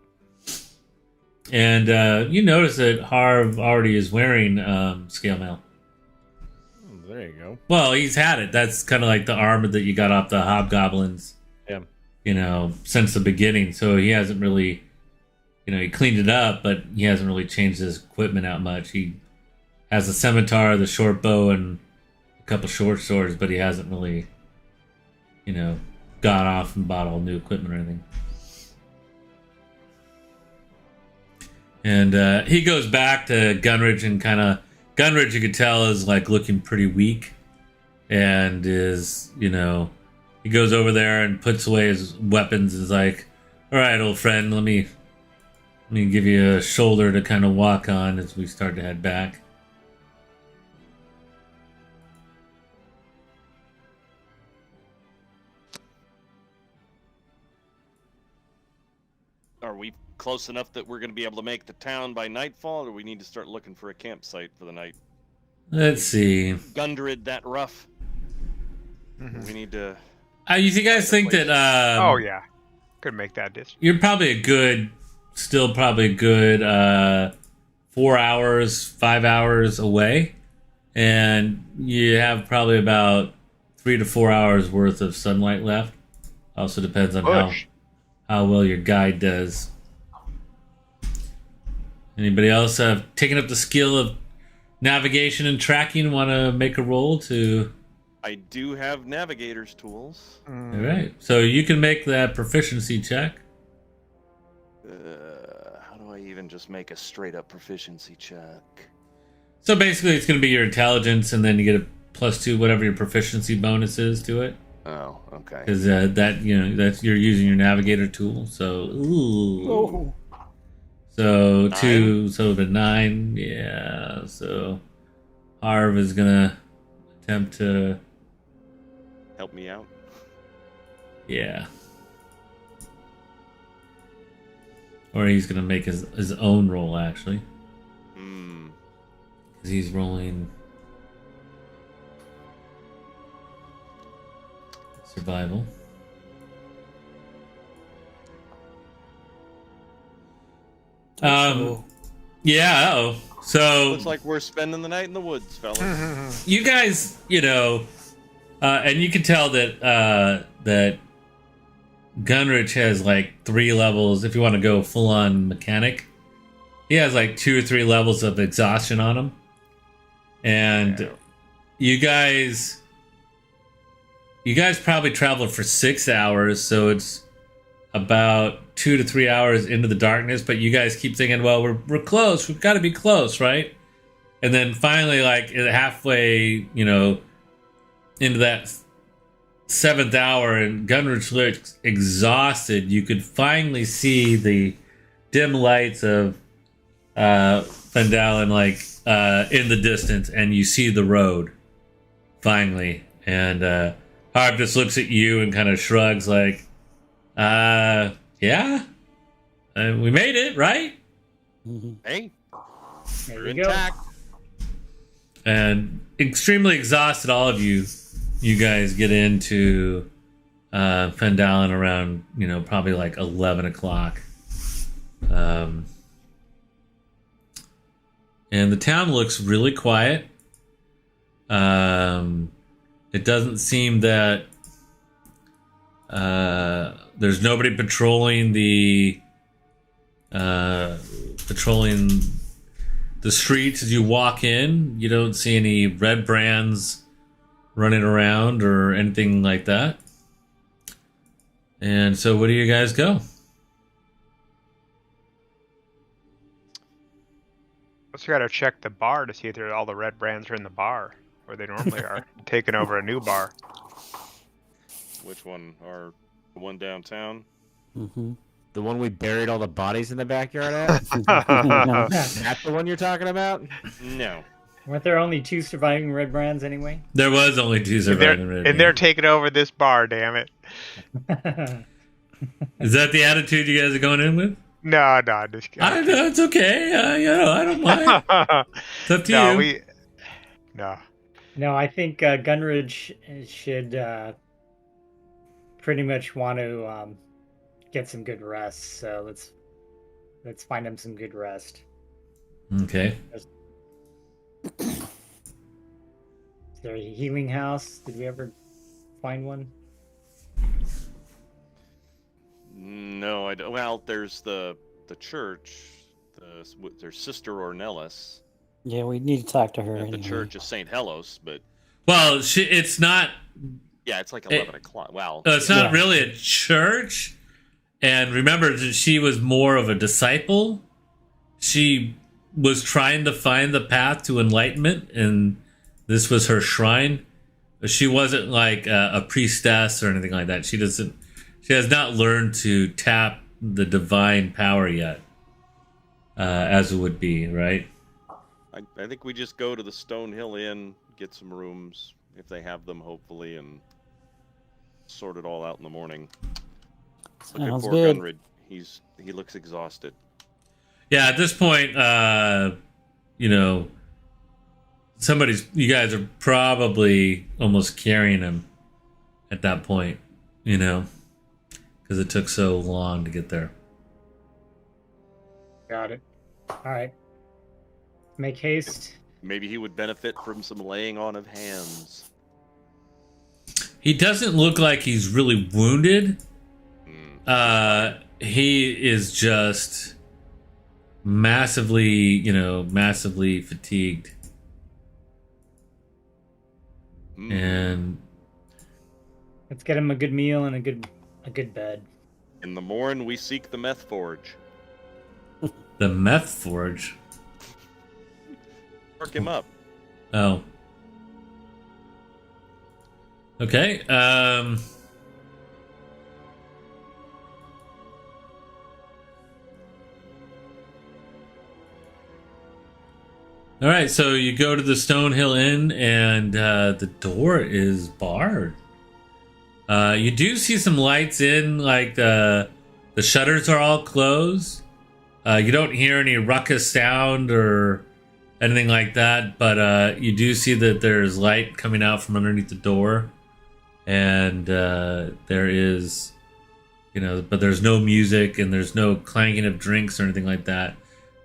And you notice that Harv already is wearing scale mail. Oh, there you go. Well, he's had it. That's kind of like the armor that you got off the hobgoblins. Yeah. Since the beginning. So he hasn't really, he cleaned it up, but he hasn't really changed his equipment out much. He has a scimitar, the short bow, and a couple short swords, but he hasn't really, gone off and bought all new equipment or anything. And he goes back to Gunridge and Gunridge, you could tell, is like looking pretty weak, and is, he goes over there and puts away his weapons and is like, all right, old friend, let me give you a shoulder to kind of walk on as we start to head back. Are we close enough that we're going to be able to make the town by nightfall, or do we need to start looking for a campsite for the night? Let's see. Gundred that rough? Mhm. We need to... You guys think that... Oh, yeah. Could make that distance. You're probably a good 4 hours, 5 hours away. And you have probably about 3 to 4 hours worth of sunlight left. Also depends on how well your guide does. Anybody else have taken up the skill of navigation and tracking? Want to make a roll to... I do have navigator's tools. All right. So you can make that proficiency check. How do I even just make a straight up proficiency check? So basically it's going to be your intelligence, and then you get a +2 whatever your proficiency bonus is to it. Oh, okay. Because that's you're using your navigator tool. So ooh. So 2, so the 9, yeah. So Harv is gonna attempt to help me out. Yeah. Or he's gonna make his own roll actually. Because he's rolling survival. Yeah. Oh, so looks like we're spending the night in the woods, fellas. You guys, and you can tell that that Gunrich has like 3 levels. If you want to go full on mechanic, he has like 2 or 3 levels of exhaustion on him, and you guys probably traveled for 6 hours, so it's about 2 to 3 hours into the darkness, but you guys keep thinking, well, we're close. We've got to be close, right? And then finally, like halfway, into that 7th hour, and Gunridge looks exhausted. You could finally see the dim lights of Fandalin, like in the distance, and you see the road finally. And Harv just looks at you and kind of shrugs, like, yeah, we made it, right? Hey, There we're you go. intact. And extremely exhausted, all of you guys get into Fandalin around, probably like 11 o'clock. And the town looks really quiet. It doesn't seem that there's nobody patrolling the streets as you walk in. You don't see any red brands running around or anything like that. And so, where do you guys go? Also gotta check the bar to see if all the red brands are in the bar where they normally are. Taking over a new bar. Which one? The one downtown? Mm-hmm. The one we buried all the bodies in the backyard at? That's the one you're talking about? No. Weren't there only 2 surviving red brands anyway? There was only 2 surviving red. And they're taking over this bar, damn it. Is that the attitude you guys are going in with? No, just kidding. I know it's okay. I don't mind. It's up to you. No. No, I think Gunridge should pretty much want to get some good rest. So let's find him some good rest. Okay. Is there a healing house? Did we ever find one? No, I don't. Well, there's the church. There's Sister Ornelas Yeah, we need to talk to her. at the anyway. Church of St. Helos, but Well, it's not. yeah, it's like 11 o'clock. Wow. It's not Yeah. really a church. And remember that she was more of a disciple. She was trying to find the path to enlightenment, and this was her shrine. She wasn't like a priestess or anything like that. She has not learned to tap the divine power yet, as it would be, right? I think we just go to the Stonehill Inn, get some rooms, if they have them, hopefully, and sort it all out in the morning. Look at Sounds poor good. Gunrid. He looks exhausted. Yeah, at this point, you guys are probably almost carrying him at that point, because it took so long to get there. Got it. All right. Make haste. Maybe he would benefit from some laying on of hands. He doesn't look like he's really wounded. He is just massively fatigued. And Let's get him a good meal and a good bed. In the morn, we seek the meth forge. the meth forge. Work him up. Oh. Okay. All right, so you go to the Stonehill Inn, and the door is barred. You do see some lights in, like the shutters are all closed. You don't hear any ruckus sound or anything like that, but you do see that there's light coming out from underneath the door, and there is, but there's no music and there's no clanking of drinks or anything like that.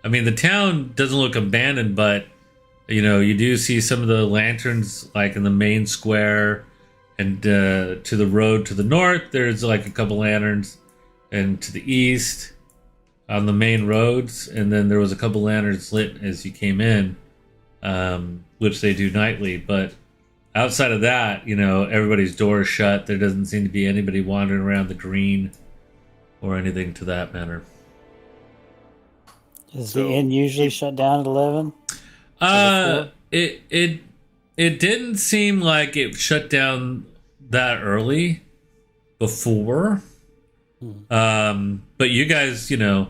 I mean, the town doesn't look abandoned, but you do see some of the lanterns like in the main square, and to the road to the north, there's like a couple lanterns, and to the east on the main roads, and then there was a couple lanterns lit as you came in, which they do nightly. But outside of that, everybody's door is shut. There doesn't seem to be anybody wandering around the green or anything to that matter. Is the inn usually shut down at 11? It didn't seem like it shut down that early before. But you guys, Kids.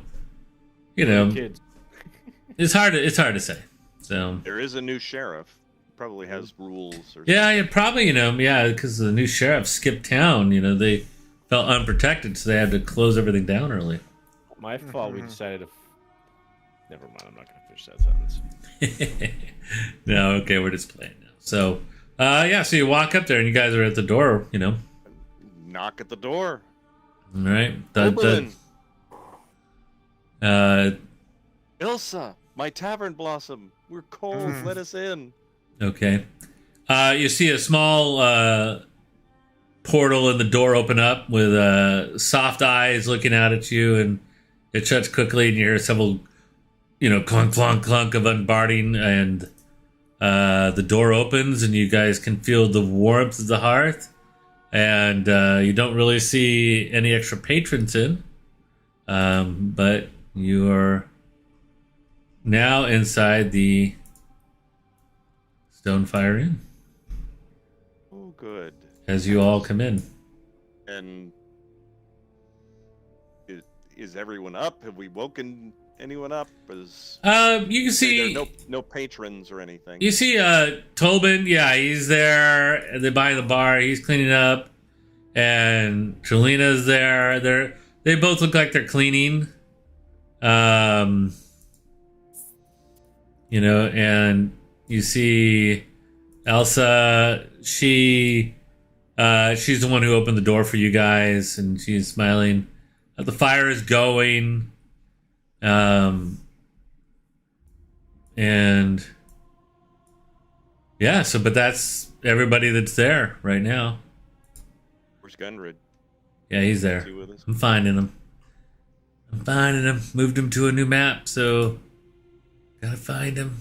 it's hard to say. So There is a new sheriff. Probably has rules. Or yeah, probably because the new sheriff skipped town. They felt unprotected, so they had to close everything down early. My fault. We decided to. Never mind. I'm not going to finish that sentence. No, okay, we're just playing now. So, so you walk up there, and you guys are at the door. Knock at the door. All right. Open. Ilsa, my tavern blossom. We're cold. Let us in. Okay. You see a small portal in the door open up with soft eyes looking out at you, and it shuts quickly, and you hear several, clunk, clunk, clunk of unbarring, and the door opens, and you guys can feel the warmth of the hearth. and you don't really see any extra patrons in. But you are now inside the Stonefire Inn Oh, good. as you all come in. And is everyone up? Have we woken anyone up? You can see there are no patrons or anything. You see Tobin, yeah, he's there by the bar, he's cleaning up, and Trelina's there. They both look like they're cleaning. And you see Elsa, she's the one who opened the door for you guys, and she's smiling. The fire is going. And yeah, but that's everybody that's there right now. Where's Gundred? Yeah, he's there. Is he with us? I'm finding him. Moved him to a new map, so gotta find him.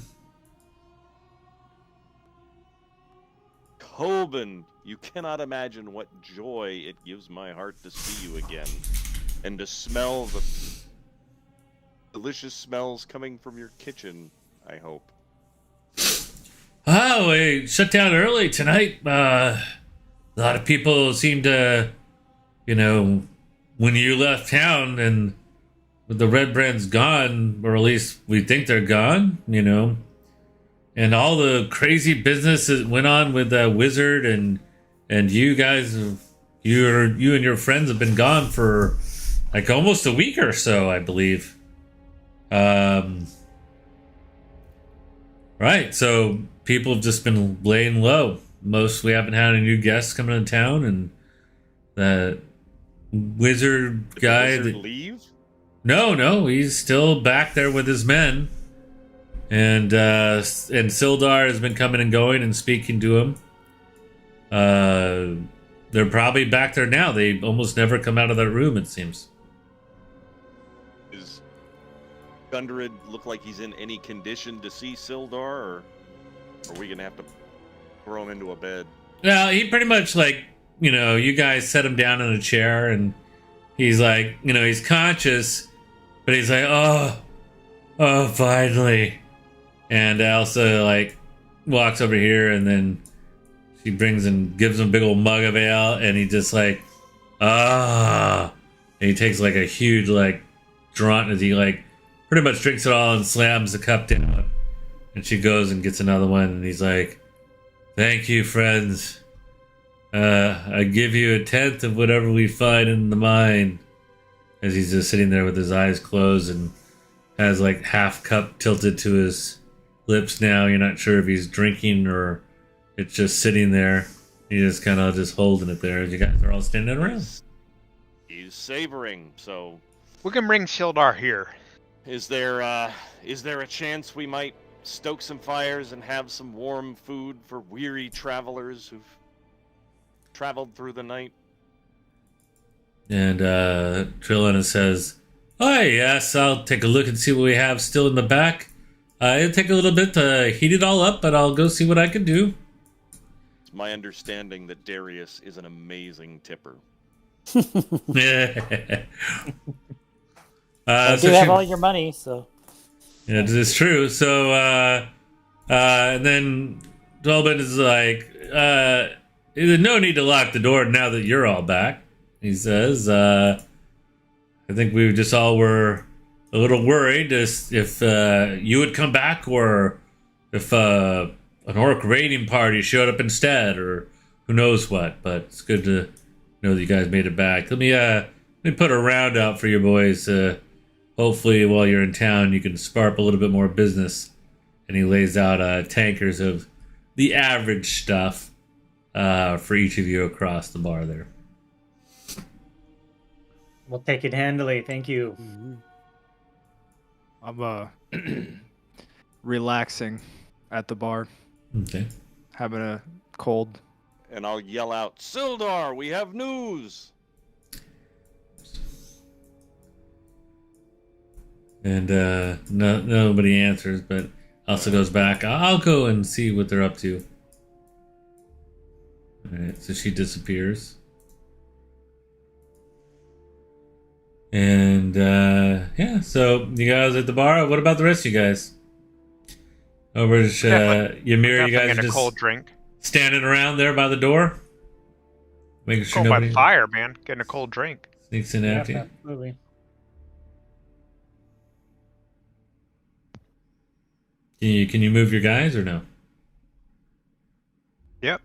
Tobin, you cannot imagine what joy it gives my heart to see you again, and to smell the delicious smells coming from your kitchen, I hope. Oh, we shut down early tonight. A lot of people seem to, when you left town and the Red Brand's gone, or at least we think they're gone, and all the crazy business that went on with Wizard and you guys, you and your friends have been gone for like almost a week or so, I believe. Right, so people have just been laying low. We haven't had any new guests coming into town, and the wizard guy. Did the wizard leave? No, he's still back there with his men, and Sildar has been coming and going and speaking to him. They're probably back there now. They almost never come out of that room, it seems. Does Gundred look like he's in any condition to see Sildar, or are we gonna have to throw him into a bed? Well, he pretty much you guys set him down in a chair, and he's like, he's conscious, but he's like, oh, finally. And Elsa walks over here, and then she brings and gives him a big old mug of ale, and he just and he takes a huge draught as he pretty much drinks it all and slams the cup down. And she goes and gets another one, and he's like, "Thank you, friends. I give you 1/10 of whatever we find in the mine." As he's just sitting there with his eyes closed and has half cup tilted to his lips now. You're not sure if he's drinking or it's just sitting there. He's just kind of just holding it there as you guys are all standing around. He's savoring, so... We can bring Sildar here. Is there a chance we might stoke some fires and have some warm food for weary travelers who've traveled through the night? And Trillana says, "Oh yes, I'll take a look and see what we have still in the back. It'll take a little bit to heat it all up, but I'll go see what I can do." It's my understanding that Darius is an amazing tipper. I do have all your money, so... Yeah, this is true. So, and then Dolben is like, "There's no need to lock the door now that you're all back." He says, "I think we just all were a little worried if you would come back, or if an orc raiding party showed up instead, or who knows what. But it's good to know that you guys made it back. Let me put a round out for you boys. Hopefully, while you're in town, you can spark a little bit more business." And he lays out tankers of the average stuff for each of you across the bar there. We'll take it handily, thank you. I'm relaxing at the bar, Okay. having a cold. And I'll yell out, "Sildar, we have news!" And nobody answers, but Elsa goes back. "I'll go and see what they're up to." Alright, so she disappears. And yeah, so you guys at the bar. What about the rest of you guys? Over at Ymir, you Definitely guys getting a just cold drink. standing around there by the door, making sure Go by nobody the fire, man. Getting a cold drink. sneaks in Yeah, after you. absolutely. Can you move your guys or no? Yep.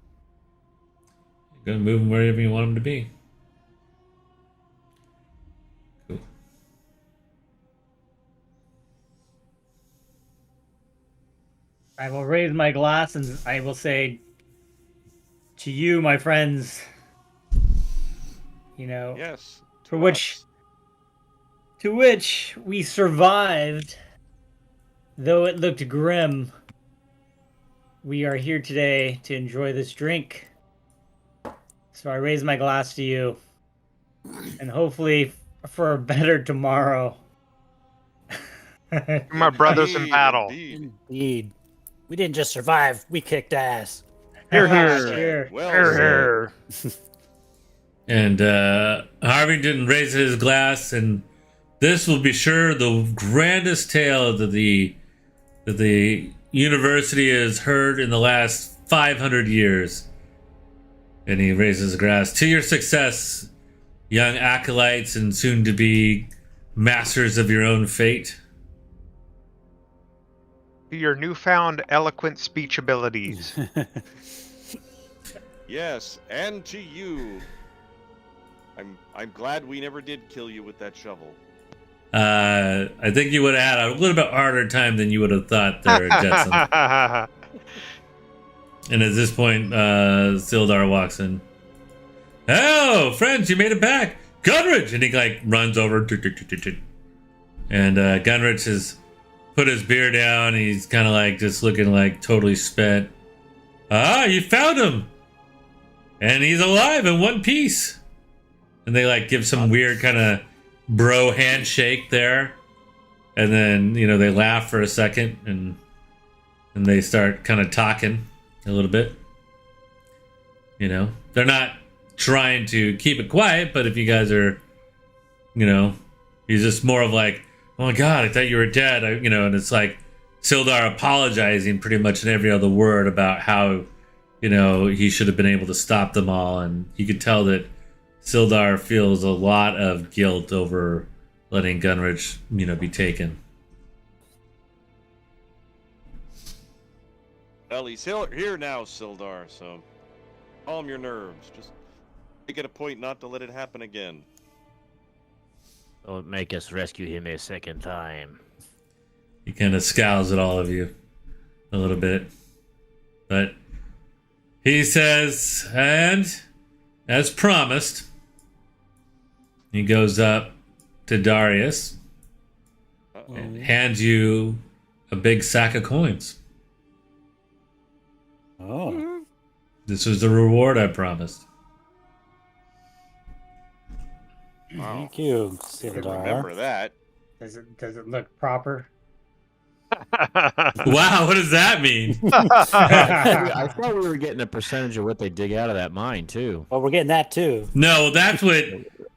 You're gonna move them wherever you want them to be. Cool. I will raise my glass and I will say to you, my friends, you know, Yes. to which we survived, though it looked grim. We are here today to enjoy this drink. So I raise my glass to you, and hopefully for a better tomorrow. My brothers in Indeed, battle. indeed. Indeed. We didn't just survive, we kicked ass. Here, Well here. said, well Here, said. here. And Harvington raises his glass, and this will be sure the grandest tale that the university has heard in the last 500 years. And he raises a glass. To your success, young acolytes and soon to be masters of your own fate. Your newfound eloquent speech abilities. Yes, and to you. I'm glad we never did kill you with that shovel. I think you would have had a little bit harder time than you would have thought there, Jetson. And at this point, Sildar walks in. Oh, friends, you made it back. Gunridge! And he like runs over. And Gunridge has put his beer down. He's kind of like just looking like totally spent. Ah, you found him! And he's alive in one piece. And they like give some weird kind of bro handshake there. And then, you know, they laugh for a second and they start kind of talking a little bit. You know, they're not trying to keep it quiet, but if you guys are, you know, he's just more of like, oh my god, I thought you were dead. And it's like Sildar apologizing pretty much in every other word about how, you know, he should have been able to stop them all. And you could tell that Sildar feels a lot of guilt over letting Gunridge, you know, be taken. Well, he's here now, Sildar, so calm your nerves. Just make it a point not to let it happen again. Don't make us rescue him a second time. He kind of scowls at all of you a little bit. But he says, and as promised, he goes up to Darius and hands you a big sack of coins. Oh. This was the reward I promised. Thank you, I Sildar. remember that. Does it look proper? Wow, what does that mean? I thought we were getting a percentage of what they dig out of that mine too. Well, we're getting that too. No, that's what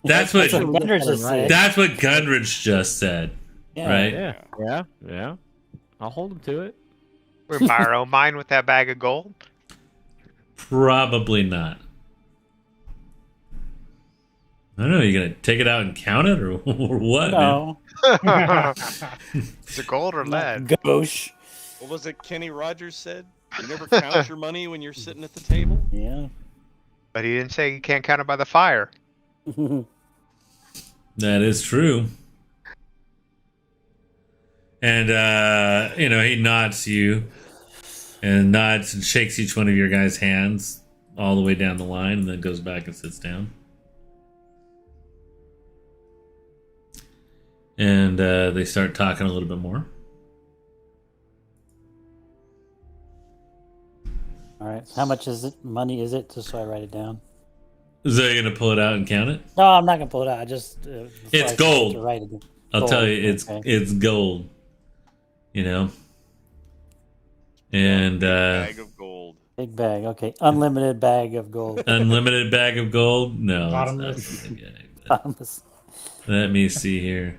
That's what Gunridge just said. that's what Gunridge just said, Yeah. right? Yeah. I'll hold him to it. We buy our own mine with that bag of gold. Probably not. I don't know. You gonna take it out and count it, or what? Man? No. Is it gold or lead? Gauche. What was it Kenny Rogers said? You never count your money when you're sitting at the table? Yeah. But he didn't say you can't count it by the fire. That is true. And you know, he nods to you, and nods and shakes each one of your guys' hands all the way down the line, and then goes back and sits down. And they start talking a little bit more. All right. How much money is it? Just so I write it down. Is they gonna pull it out and count it? No, I'm not gonna pull it out. I just before It's I start gold. to write it. I'll Gold, tell you, okay. it's gold. You know. And Bag of gold. Big bag. Okay. Unlimited bag of gold. unlimited bag of gold? No. Bottomless. It's not unlimited. Let me see here.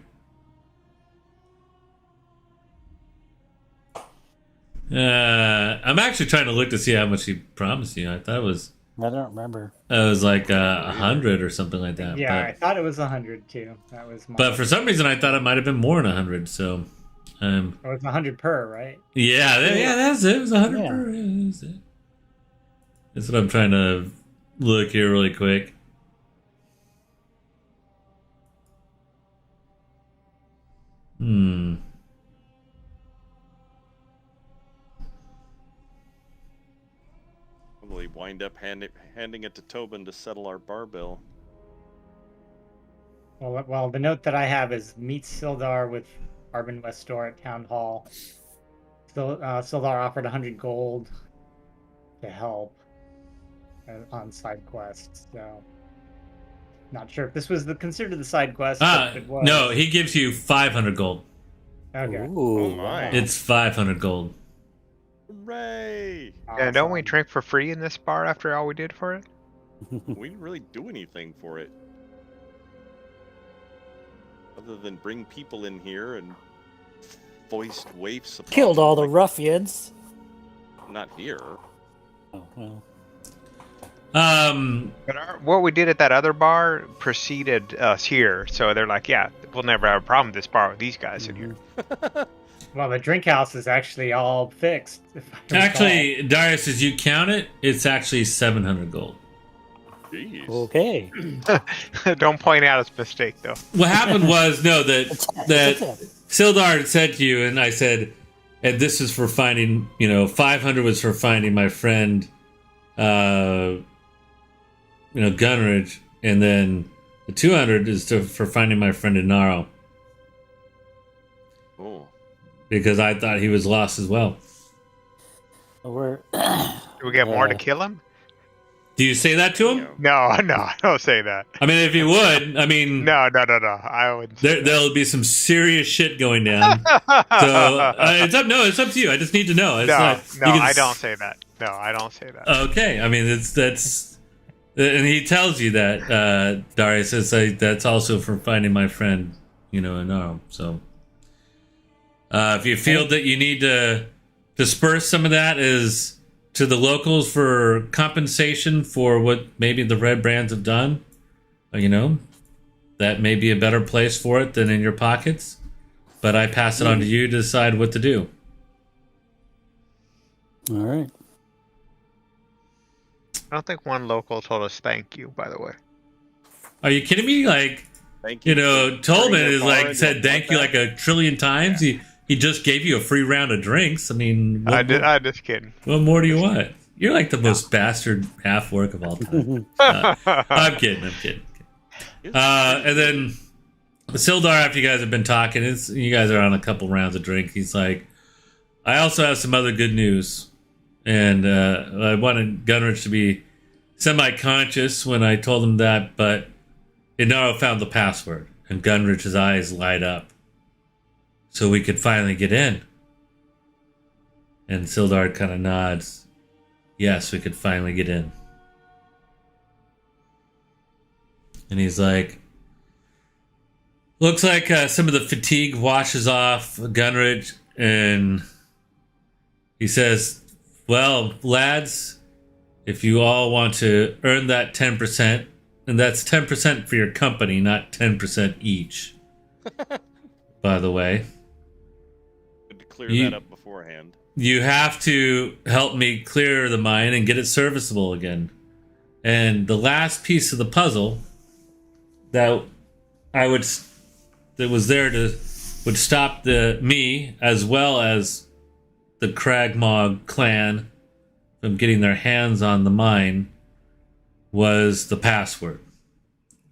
I'm actually trying to look to see how much he promised you. I thought it was I don't remember. like 100 or something like that. Yeah, but, I thought it was 100 too. That was my. but for some reason, I thought it might have been more than 100. So, it was 100 per, right? yeah, that's it. It was 100 Yeah. per. Yeah, that's it. That's what I'm trying to look here really quick. Probably wind up handing it to Tobin to settle our bar bill. Well, the note that I have is meet Sildar with Arbin Westor at Town Hall. Sildar offered 100 gold to help on side quests. So, not sure if this was considered the side quest. But if it was. No, he gives you 500 gold. Okay. Ooh, Oh my. It's 500 gold. Hooray! Yeah, don't we Awesome. drink for free in this bar after all we did for it? We didn't really do anything for it. Other than bring people in here and foist waifs upon killed them, all the like, ruffians. Not here. Oh, well. But what we did at that other bar preceded us here, so they're like, yeah, we'll never have a problem with this bar with these guys in here. Well, the drink house is actually all fixed. if I recall. Actually, Darius, as you count it, it's actually 700 gold. Jeez. Okay. Don't point out his mistake, though. What happened was, no, that It's okay. Sildar had said to you, and I said, and this is for finding, 500 was for finding my friend, Gunridge, and then the 200 is for finding my friend Inaro, Oh. because I thought he was lost as well. We're Do we get more to kill him? Do you say that to him? No, I don't say that. I mean, if you would, I mean, No. I would. there'll be some serious shit going down. So it's up to you. I just need to know. It's you can I don't say that. No, I don't say that. Okay, I mean that's, and he tells you that Darius says that's also for finding my friend, Inaro. So if you feel that you need to disperse some of that is to the locals for compensation for what maybe the Red Brands have done, that may be a better place for it than in your pockets. But I pass it on to you to decide what to do. all right. I don't think one local told us thank you, by the way. Are you kidding me? Like, Thank you. Tolman is Bar like and said don't thank you want like a trillion times. He just gave you a free round of drinks. I mean, I'm just kidding. what more do you want? You're like the most bastard half orc of all time. I'm kidding. And then Sildar, after you guys have been talking, you guys are on a couple rounds of drink. He's like, I also have some other good news. And I wanted Gunridge to be semi-conscious when I told him that, but Inaro found the password, and Gunridge's eyes light up. So we could finally get in. And Sildar kind of nods. Yes, we could finally get in. And he's like, looks like some of the fatigue washes off Gunridge, and he says, well, lads, if you all want to earn that 10%, and that's 10% for your company, not 10% each, by the way. Good to clear that up beforehand. You have to help me clear the mine and get it serviceable again. And the last piece of the puzzle that was there would stop me as well as the Cragmog clan from getting their hands on the mine was the password.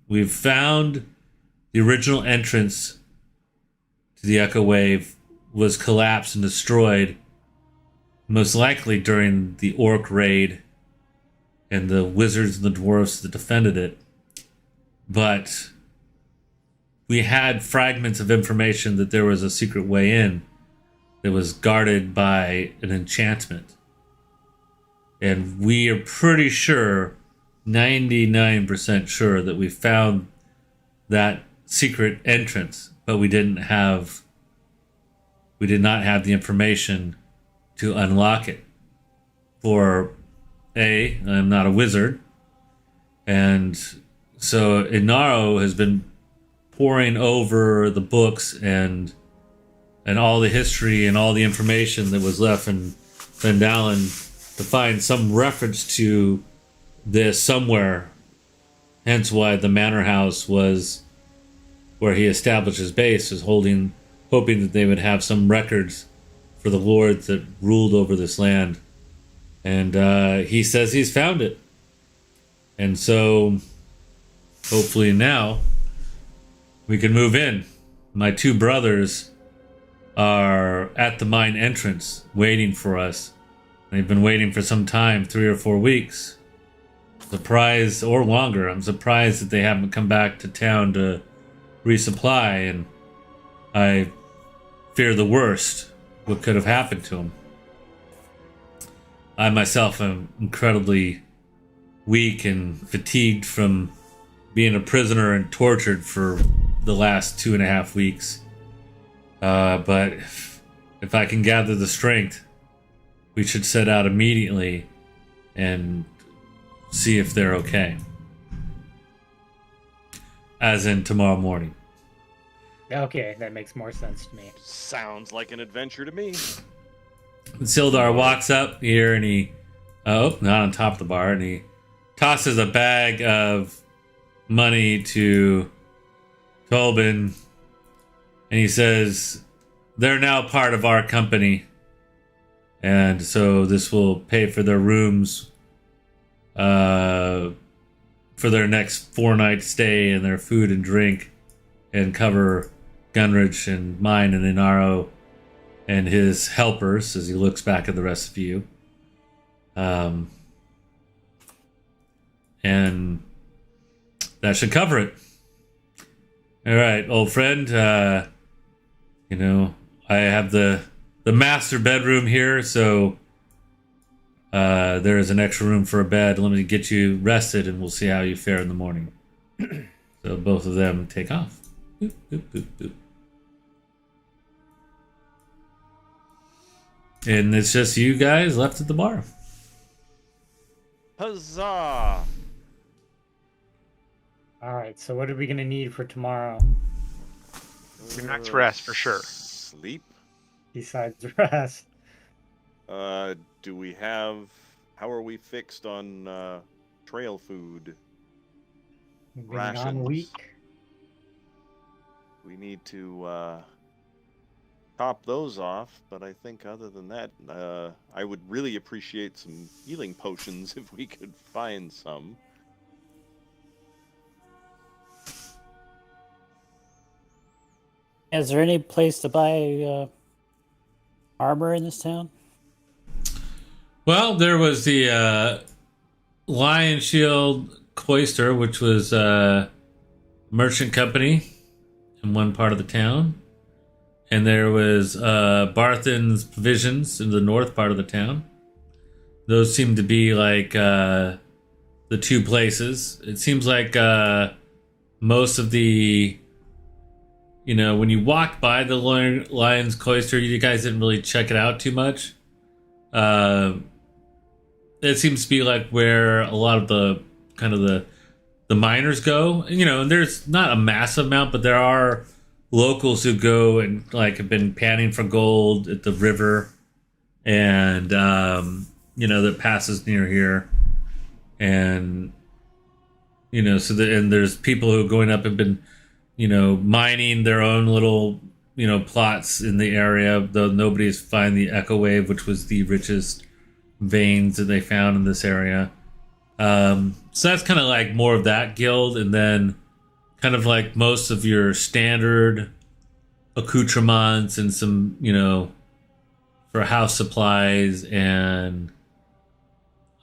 We've found the original entrance to the Echo Wave was collapsed and destroyed, most likely during the Orc raid and the wizards and the dwarves that defended it. But we had fragments of information that there was a secret way in that was guarded by an enchantment. And we are pretty sure, 99% sure, that we found that secret entrance, but we did not have the information to unlock it. For I'm not a wizard, and so Inaro has been poring over the books and all the history and all the information that was left in Vandalen to find some reference to this somewhere. Hence why the manor house was where he established his base, was hoping that they would have some records for the lords that ruled over this land. And he says he's found it. And so hopefully now we can move in. My two brothers are at the mine entrance waiting for us. They've been waiting for some time, 3 or 4 weeks. Surprised, or longer. I'm surprised that they haven't come back to town to resupply, and I fear the worst, what could have happened to them. I myself am incredibly weak and fatigued from being a prisoner and tortured for the last 2.5 weeks. But if I can gather the strength, we should set out immediately and see if they're okay. As in tomorrow morning. Okay, that makes more sense to me. Sounds like an adventure to me. Sildar walks up here and he, not on top of the bar, and he tosses a bag of money to Tobin, and he says, they're now part of our company, and so this will pay for their rooms for their next 4-night stay, and their food and drink, and cover Gunridge and mine and Inaro and his helpers as he looks back at the rest of you. And that should cover it. All right, old friend. I have the master bedroom here, so there is an extra room for a bed. Let me get you rested, and we'll see how you fare in the morning. So both of them take off. Boop, boop, boop, boop. And it's just you guys left at the bar. Huzzah! Alright, so what are we gonna need for tomorrow? Night's rest for sure. Sleep. Besides rest. Do we have... How are we fixed on trail food? We've been Rations. gone a week. We need to top those off, but I think other than that, I would really appreciate some healing potions if we could find some. Is there any place to buy armor in this town? Well, there was the Lion Shield Cloister, which was a merchant company in one part of the town. And there was Barthen's Provisions in the north part of the town. Those seem to be like the two places. It seems like most of the... when you walked by the Lion's Cloister, you guys didn't really check it out too much. It seems to be like where a lot of the kind of the miners go. And there's not a massive amount, but there are locals who go and have been panning for gold at the river, and that passes near here, and and there's people who are going up and been mining their own little plots in the area, though nobody's found the Echo Wave, which was the richest veins that they found in this area. So that's kind of like more of that guild, and then kind of like most of your standard accoutrements and some, for house supplies and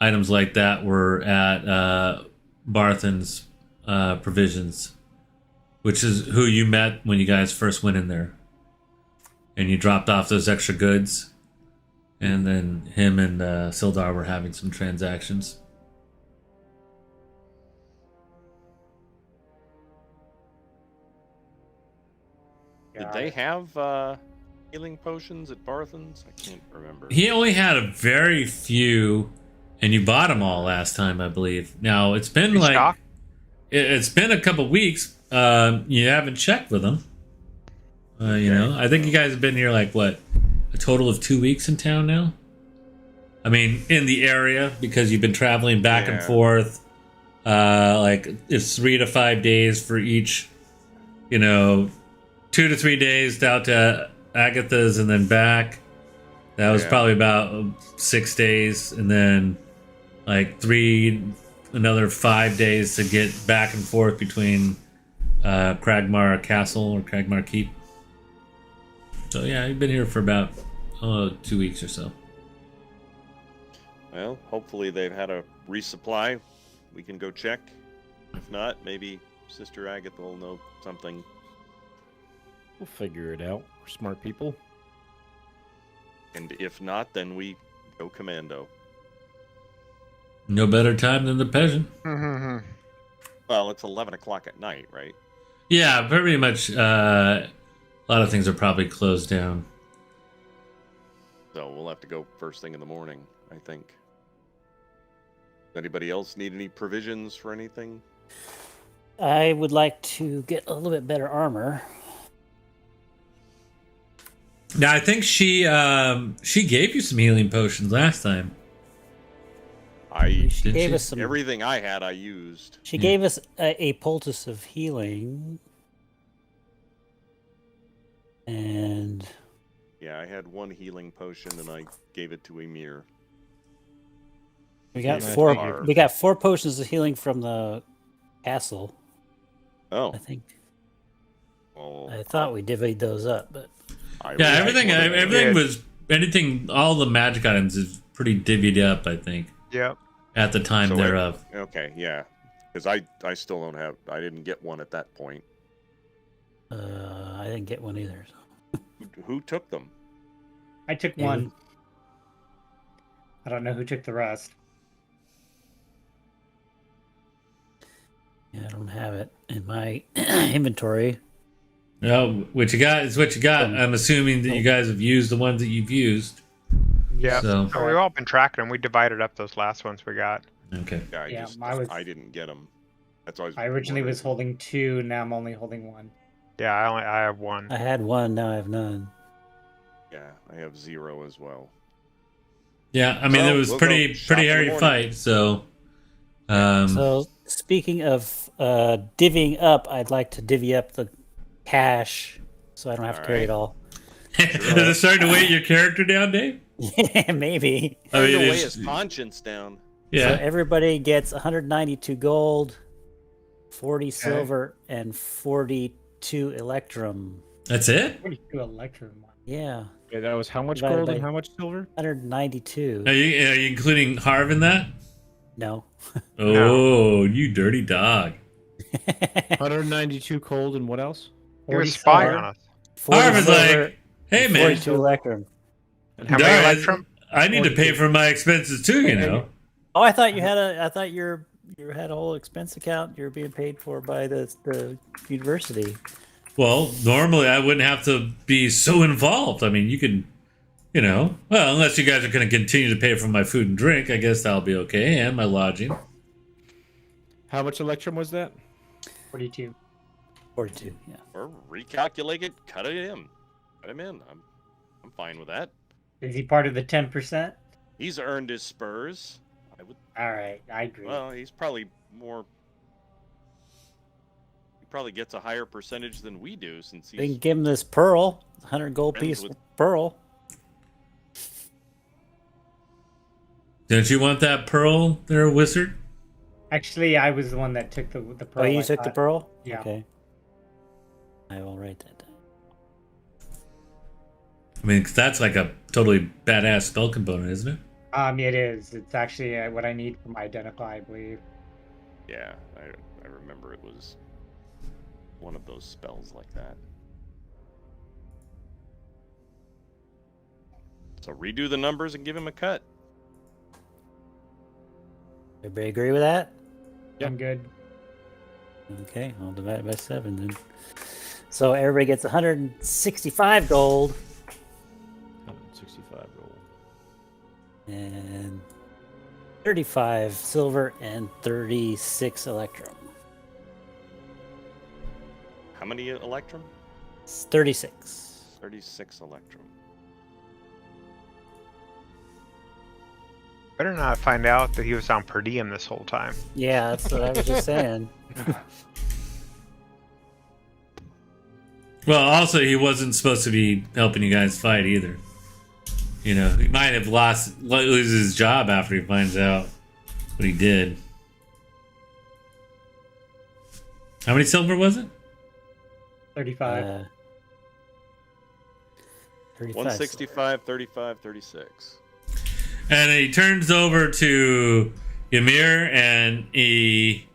items like that were at Barthen's Provisions, which is who you met when you guys first went in there. And you dropped off those extra goods. And then him and Sildar were having some transactions. Did they have healing potions at Barthen's? I can't remember. He only had a very few, and you bought them all last time, I believe. Now it's been Restock? it's been a couple weeks. You haven't checked with them. I think you guys have been here like what, a total of 2 weeks in town now. I mean, in the area because you've been traveling back and forth. Like it's 3 to 5 days for each. 2 to 3 days out to Agatha's and then back. That was probably about 6 days, and then like another 5 days to get back and forth between Cragmar Castle or Cragmar Keep. So yeah, you've been here for about 2 weeks or so. Well, hopefully they've had a resupply. We can go check. If not, maybe Sister Agatha will know something. We'll figure it out. We're smart people. And if not, then we go commando. No better time than the peasant. Well, it's 11 o'clock at night, right? Yeah, pretty much. A lot of things are probably closed down. So we'll have to go first thing in the morning, I think. Anybody else need any provisions for anything? I would like to get a little bit better armor. Now I think she gave you some healing potions last time. She gave us some. Everything I had, I used. She gave us a poultice of healing, and Yeah, I had one healing potion, and I gave it to Emir. we got Yeah, four. that's We got 4 potions of healing from the castle. Oh, I think. well, I thought we divvied those up, but Yeah, everything, all the magic items is pretty divvied up, I think, Yep. at the time So thereof. Okay, yeah, because I still don't have. I didn't get one at that point. I didn't get one either. So. Who took them? I took Yeah. one. I don't know who took the rest. Yeah, I don't have it in my inventory. No, what you got is what you got. I'm assuming that you guys have used the ones that you've used. Yeah. So- So we've all been tracking them. We divided up those last ones we got. Okay. Yeah, I didn't get them. That's always. I originally was holding 2. Now I'm only holding 1. Yeah, I have one. I had one, now I have none. Yeah, I have 0 as well. Yeah, I mean Well, it was we'll go pretty shop in the hairy morning. fight. So, So, speaking of divvying up, I'd like to divvy up the cash so I don't have to carry it all. is it starting to weigh your character down, Dave? Yeah, maybe. I mean, To weigh it's- his conscience down. yeah. So everybody gets 192 gold, 40 silver, and 42 electrum. That's it. 42 electrum. Yeah, Okay, that was how much Divided gold by- and how much silver? 192. Are you including Harv in that? No. Oh, you dirty dog. 192 gold and what else? He was 40 spying silver. on us. 40 Harv is silver, like, hey and man, 42 electrum. And How many Darn, electrum? I need to pay for my expenses too, you know. Oh, I thought you had you had a whole expense account you're being paid for by the university. Well, normally I wouldn't have to be so involved. I mean, you can, well, unless you guys are going to continue to pay for my food and drink, I guess that'll be okay, and my lodging. how much electrum was that? 42. 42, yeah. Or recalculate it, cut it in. Cut him in. I'm fine with that. Is he part of the 10%? He's earned his spurs. I would. All right, I agree. Well, he's probably more. He probably gets a higher percentage than we do since They can he's. give him this pearl, 100 gold Friends piece with- pearl. Don't you want that pearl there, wizard? Actually, I was the one that took the pearl. Oh, you I took the thought. pearl? Yeah. Okay. I will write that down. I mean, 'cause that's like a totally badass spell component, isn't it? It is. It's actually what I need for my identify, I believe. Yeah, I remember it was one of those spells like that. So redo the numbers and give him a cut. Everybody agree with that? Yeah. I'm good. Okay, I'll divide it by 7 then. So everybody gets 165 gold 165 roll. and 35 silver and 36 electrum. How many electrum? It's 36. 36 electrum. Better not find out that he was on per diem this whole time. Yeah, that's what I was just saying. Well, also he wasn't supposed to be helping you guys fight either. You know, he might have lose his job after he finds out what he did. How many silver was it? 35. 35 165, 35, 36. And he turns over to Ymir and he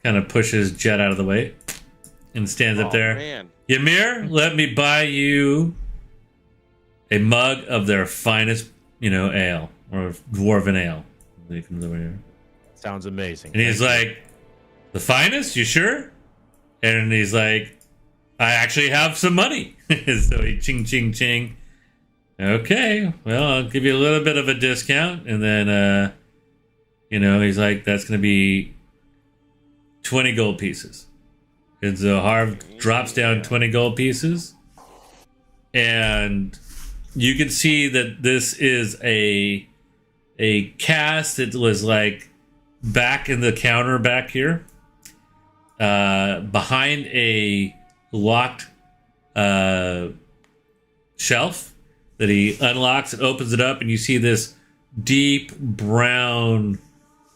kind of pushes Jet out of the way and stands up there. Man. Ymir, let me buy you a mug of their finest, ale or dwarven ale. He comes over here. Sounds amazing. And he's like, the finest? You sure? And he's like, I actually have some money. So he ching, ching, ching. Okay, well, I'll give you a little bit of a discount. And then, he's like, that's going to be 20 gold pieces. And so Harv drops down 20 gold pieces. And you can see that this is a cast that was like back in the counter back here. Behind a locked shelf that he unlocks and opens it up, and you see this deep brown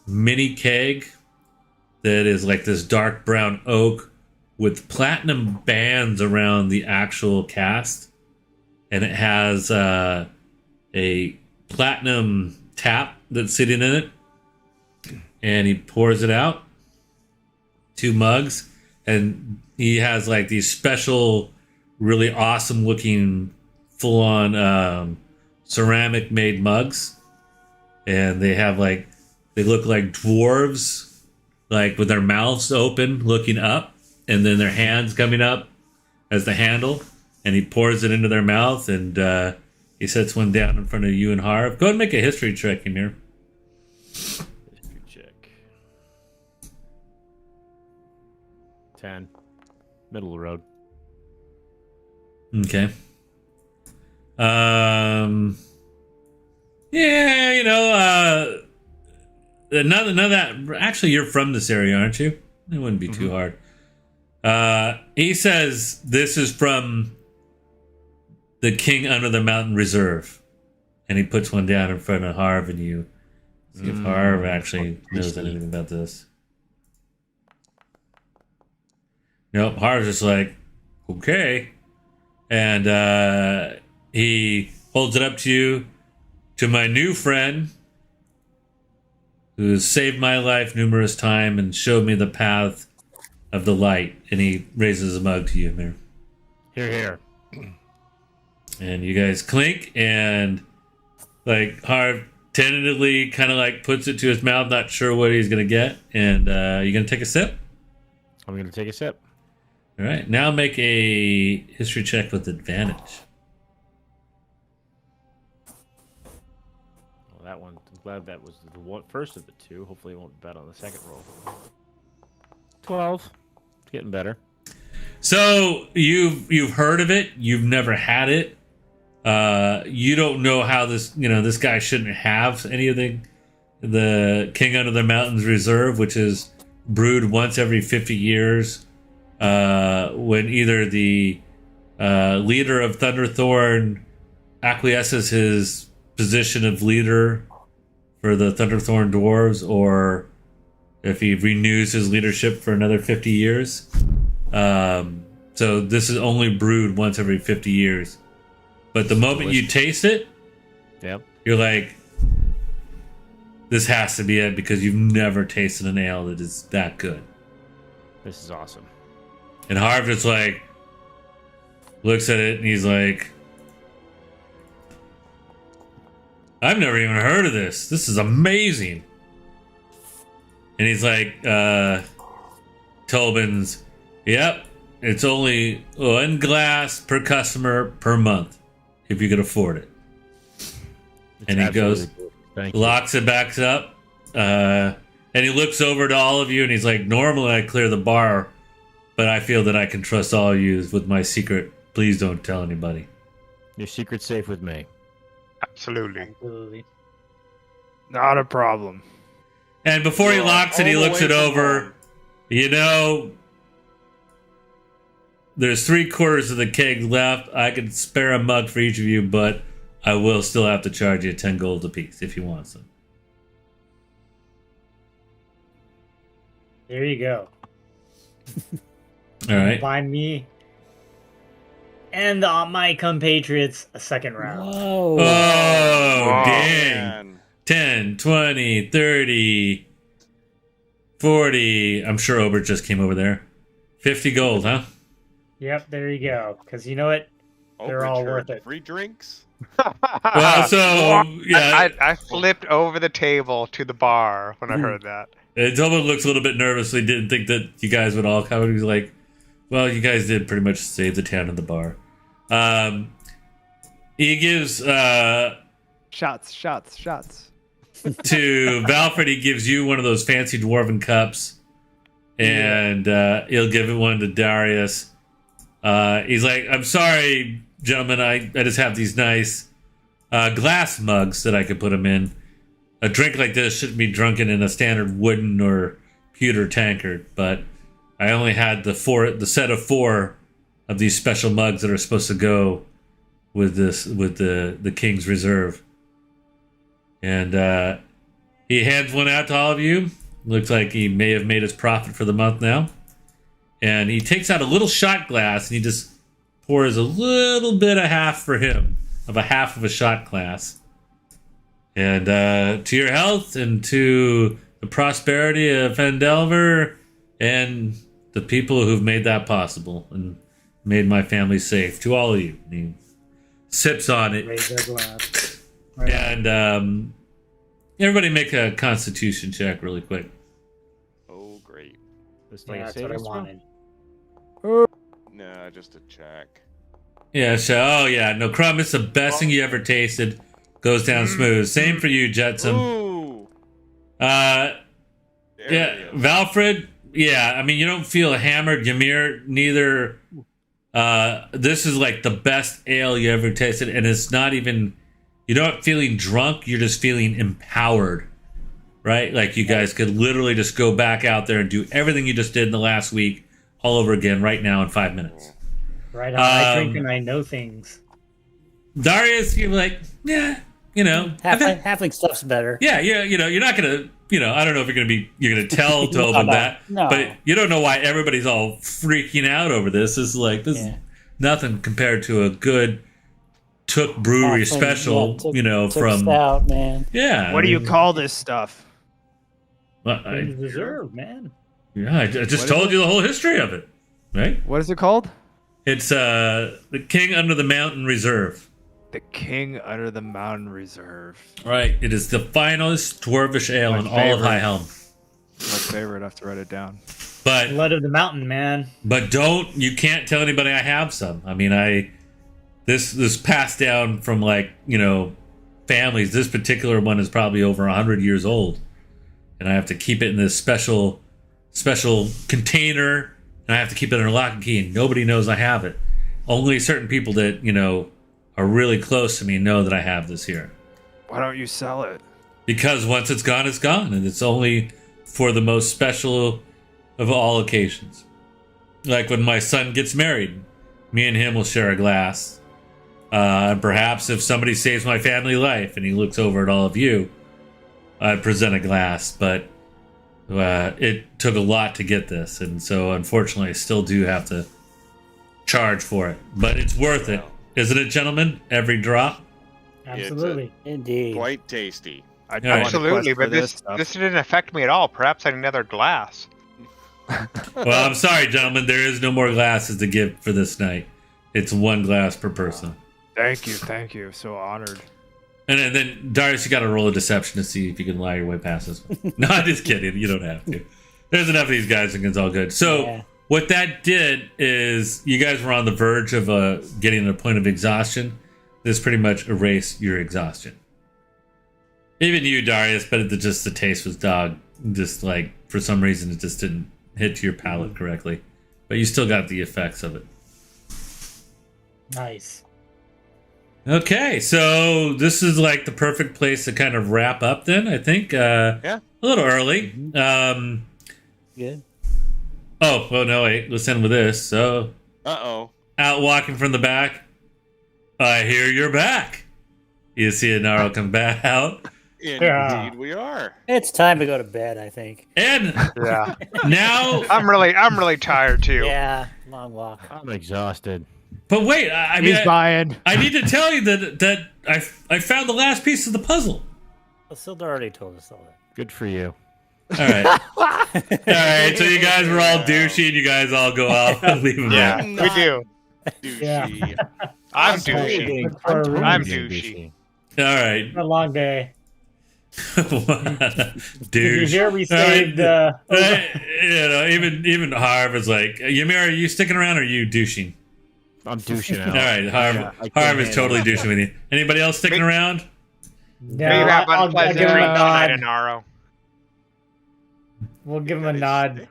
mini keg that is like this dark brown oak with platinum bands around the actual cast, and it has a platinum tap that's sitting in it, and he pours it out. 2 mugs, and he has like these special, really awesome looking full-on ceramic made mugs, and they look like dwarves, like with their mouths open looking up, and then their hands coming up as the handle, and he pours it into their mouth, and he sets one down in front of you and Harv. Go ahead and make a history check in here. History check. 10. Middle of the road. Okay. None of that. Actually, you're from this area, aren't you? It wouldn't be too hard. He says this is from the King Under the Mountain Reserve, and he puts one down in front of Harv, and you see if Harv actually knows anything about this. Nope, Harv's just like, okay. And he holds it up to you, to my new friend, who has saved my life numerous times and showed me the path of the light. And he raises a mug to you, Amir. Here. And you guys clink, and like Harv tentatively kind of like puts it to his mouth, not sure what he's going to get. And you going to take a sip? I'm going to take a sip. All right, now make a history check with advantage. Well, that one, I'm glad that was the first of the two. Hopefully it won't bet on the second roll. 12. It's getting better. So you've heard of it. You've never had it. You don't know how this guy shouldn't have any of the King Under the Mountains Reserve, which is brewed once every 50 years. When either the leader of Thunderthorn acquiesces his position of leader for the Thunderthorn Dwarves, or if he renews his leadership for another 50 years. So this is only brewed once every 50 years. But the moment you taste it, Yep. you're like, this has to be it, because you've never tasted an ale that is that good. This is awesome. And Harv just like looks at it and he's like, I've never even heard of this. This is amazing. And he's like, Tobin's, yep, it's only one glass per customer per month, if you could afford it. And he goes, Thank you. locks it back up, and he looks over to all of you, and he's like, normally I clear the bar, but I feel that I can trust all of you with my secret. Please don't tell anybody. Your secret's safe with me. Absolutely. Absolutely. Not a problem. And before he You're locks it, he all the looks way it from over. home. You know, there's 3/4 of the keg left. I could spare a mug for each of you, but I will still have to charge you 10 gold apiece if you want some. There you go. All right. Buy me and my compatriots a second round. Whoa. Oh, dang. Man. 10, 20, 30, 40. I'm sure Obert just came over there. 50 gold, huh? Yep, there you go. Because you know what? They're all Richard, worth it. Free drinks? Well, so, yeah. I flipped over the table to the bar when I heard that. Tobin looks a little bit nervous. He didn't think that you guys would all come. He's like, well, you guys did pretty much save the town and the bar. He gives Shots. to Valfred, he gives you one of those fancy dwarven cups, and he'll give it one to Darius. He's like, I'm sorry, gentlemen, I just have these nice glass mugs that I could put them in. A drink like this shouldn't be drunken in a standard wooden or pewter tankard, but I only had the set of 4 of these special mugs that are supposed to go with the King's Reserve. And he hands one out to all of you. Looks like he may have made his profit for the month now. And he takes out a little shot glass and he just pours a little bit of half for him, of a half of a shot glass. And to your health and to the prosperity of Fandelver and the people who've made that possible and made my family safe. To all of you. And he sips on it. Raise their glass. And everybody make a constitution check really quick. Oh, great. This Yeah, like a that's what I savings throw? wanted. Nah, just a check. Yeah, so, oh yeah, no, Crumb, it's the best thing you ever tasted. Goes down smooth. Same for you, Jetsam. Ooh! Uh, There yeah, it is. Valfred, yeah, I mean, you don't feel hammered. Ymir, neither. This is like the best ale you ever tasted, and it's not even, you're not feeling drunk, you're just feeling empowered, right? Like you guys could literally just go back out there and do everything you just did in the last week all over again right now in 5 minutes. Right on. I drink Um, and I know things. Darius, you're like, yeah, you know. Halfling stuff's better. Yeah, you know, you're not gonna, I don't know if you're gonna tell Tobin No, that, no. but you don't know why everybody's all freaking out over this. This is Yeah. nothing compared to a good Took Brewery Halfling, special, Took from stout, man. yeah. What do you call this stuff? Well, King's Reserve, man. I just What told is you the whole history of it, right? What is it called? It's the King Under the Mountain Reserve. The King Under the Mountain Reserve. Right. It is the finest dwarvish ale My in all of favorite. High Helm. My favorite. I have to write it down. But Blood of the mountain, man. you can't tell anybody I have some. I mean, this passed down from families. This particular one is probably over 100 years old, and I have to keep it in this special container, and I have to keep it under lock and key, and nobody knows I have it. Only certain people that are really close to me know that I have this here. Why don't you sell it? Because once it's gone, and it's only for the most special of all occasions. Like when my son gets married, me and him will share a glass. Perhaps if somebody saves my family life and he looks over at all of you, I'd present a glass. But it took a lot to get this, and so unfortunately I still do have to charge for it. But it's worth it. Isn't it, gentlemen? Every drop? Absolutely. Indeed. Quite tasty. I Yeah. Absolutely, but this didn't affect me at all. Perhaps I need another glass. Well, I'm sorry, gentlemen. There is no more glasses to give for this night. It's one glass per person. Thank you. So honored. And then, Darius, you got to roll a deception to see if you can lie your way past this one. No, I'm just kidding. You don't have to. There's enough of these guys, and it's all good. So, Yeah. what that did is you guys were on the verge of getting to a point of exhaustion. This pretty much erased your exhaustion. Even you, Darius, but the taste was dog. Just like, for some reason, it just didn't hit to your palate correctly. But you still got the effects of it. Nice. Okay, so this is like the perfect place to kind of wrap up then, I think. Yeah. A little early. Good. Oh, well, no, wait. Let's end with this. So, Uh-oh. out walking from the back, I hear you're back. You see Inaro come back out. Indeed we are. It's time to go to bed, I think. And Yeah. now, I'm really tired too. Yeah, long walk. I'm exhausted. but wait, I mean, He's buying. I need to tell you that I found the last piece of the puzzle. Well, Sildar already told us all that. Good for you. All right. All right, so you guys were all douchey and you guys all go off and leave him Yeah, there. we do. Douchey. I'm Totally douchey. being for I'm Being douchey. All right. a long day. Douche. Did you hear we All right. saved? Even Harv is like, Ymir, are you sticking around or are you douching? I'm douching out. All right, Harv, I can't Harv is handle totally it. douching with you. Anybody else sticking Me- around? No, May you have I'll unpleasant give him a dreams nod. tonight, Inaro. We'll give him a nod.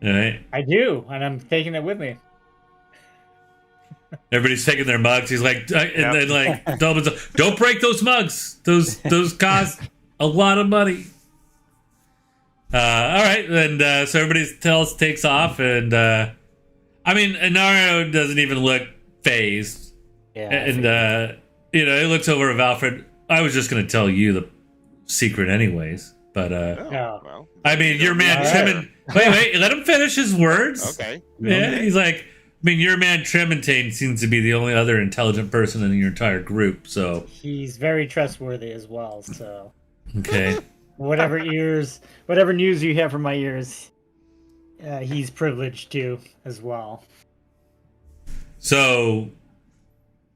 All right. I do, and I'm taking it with me. Everybody's taking their mugs. He's like, and then like, don't break those mugs. Those cost a lot of money. All right, and so everybody takes off, and I mean, Inaro doesn't even look phased, Yeah. and he looks over at Alfred. I was just going to tell you the secret, anyways, but Oh, Yeah. well. I mean, your man All right. Trim and wait, let him finish his words. Okay. Yeah, he's like, I mean, your man Tremontaine seems to be the only other intelligent person in your entire group. So, He's very trustworthy as well. So okay, whatever news you have from my ears, he's privileged to as well. so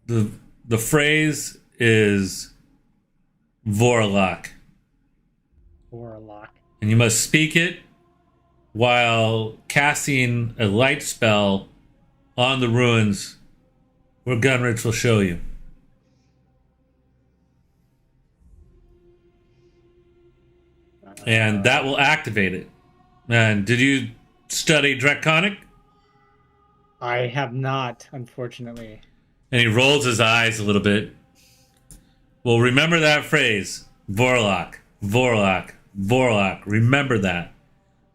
the phrase is Vorlock, Warlock. and you must speak it while casting a light spell on the ruins where Gunrich will show you. And that will activate it. And did you study Draconic? I have not, unfortunately. And he rolls his eyes a little bit. Well, remember that phrase. Vorlock, Vorlock, Vorlock. Remember that.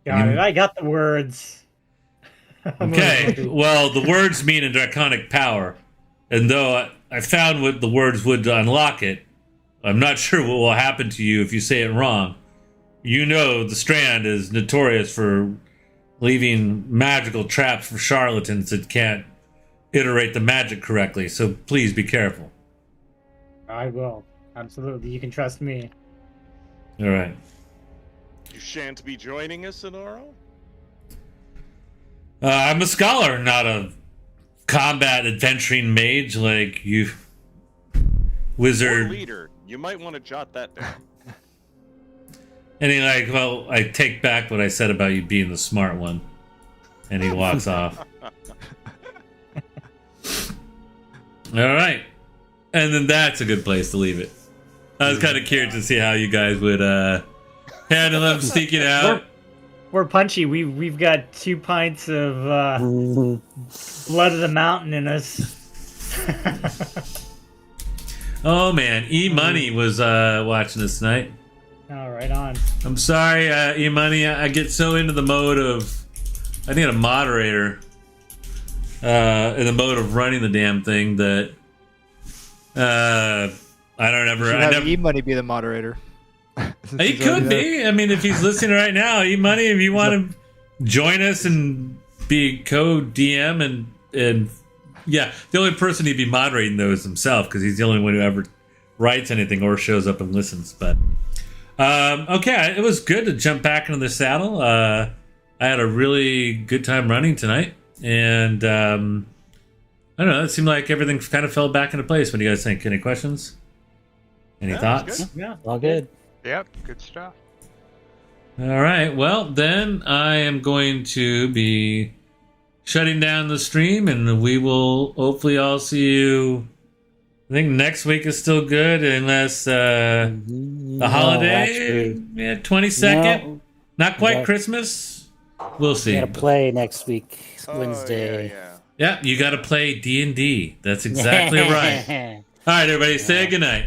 Got it. I got the words. Okay, well, the words mean a draconic power. And though I found what the words would to unlock it, I'm not sure what will happen to you if you say it wrong. You know the Strand is notorious for leaving magical traps for charlatans that can't iterate the magic correctly, so please be careful. I will. Absolutely. You can trust me. All right. You shan't be joining us, Inaro? I'm a scholar, not a combat adventuring mage like you, Or wizard. leader. You might want to jot that down. And he like, well, I take back what I said about you being the smart one. And he walks off. All right. And then that's a good place to leave it. I was kind of curious to see how you guys would handle them sneaking out. We're punchy. We've got 2 pints of blood of the mountain in us. Oh man, E Money was watching this tonight. Oh, right on. I'm sorry, E Money. I get so into the mode of I need a moderator in the mode of running the damn thing that I don't ever. Should I have never. E-Money be the moderator. Since He he's already could there. be. I mean, if he's listening right now, E Money, if you want to join us and be co-DM and yeah, the only person he'd be moderating though is himself because he's the only one who ever writes anything or shows up and listens. But okay, it was good to jump back into the saddle. I had a really good time running tonight, and I don't know. It seemed like everything kind of fell back into place. What do you guys think? Any questions? Any Yeah, thoughts? it was Yeah. All good. Yep, good stuff. All right. Well, then I am going to be shutting down the stream, and we will hopefully all see you. I think next week is still good, unless the holiday, 22nd, not quite Christmas. We'll see. Gotta play next week, Oh, Wednesday. Yeah. Yeah, you got to play D&D. That's exactly right. All right, everybody, say goodnight.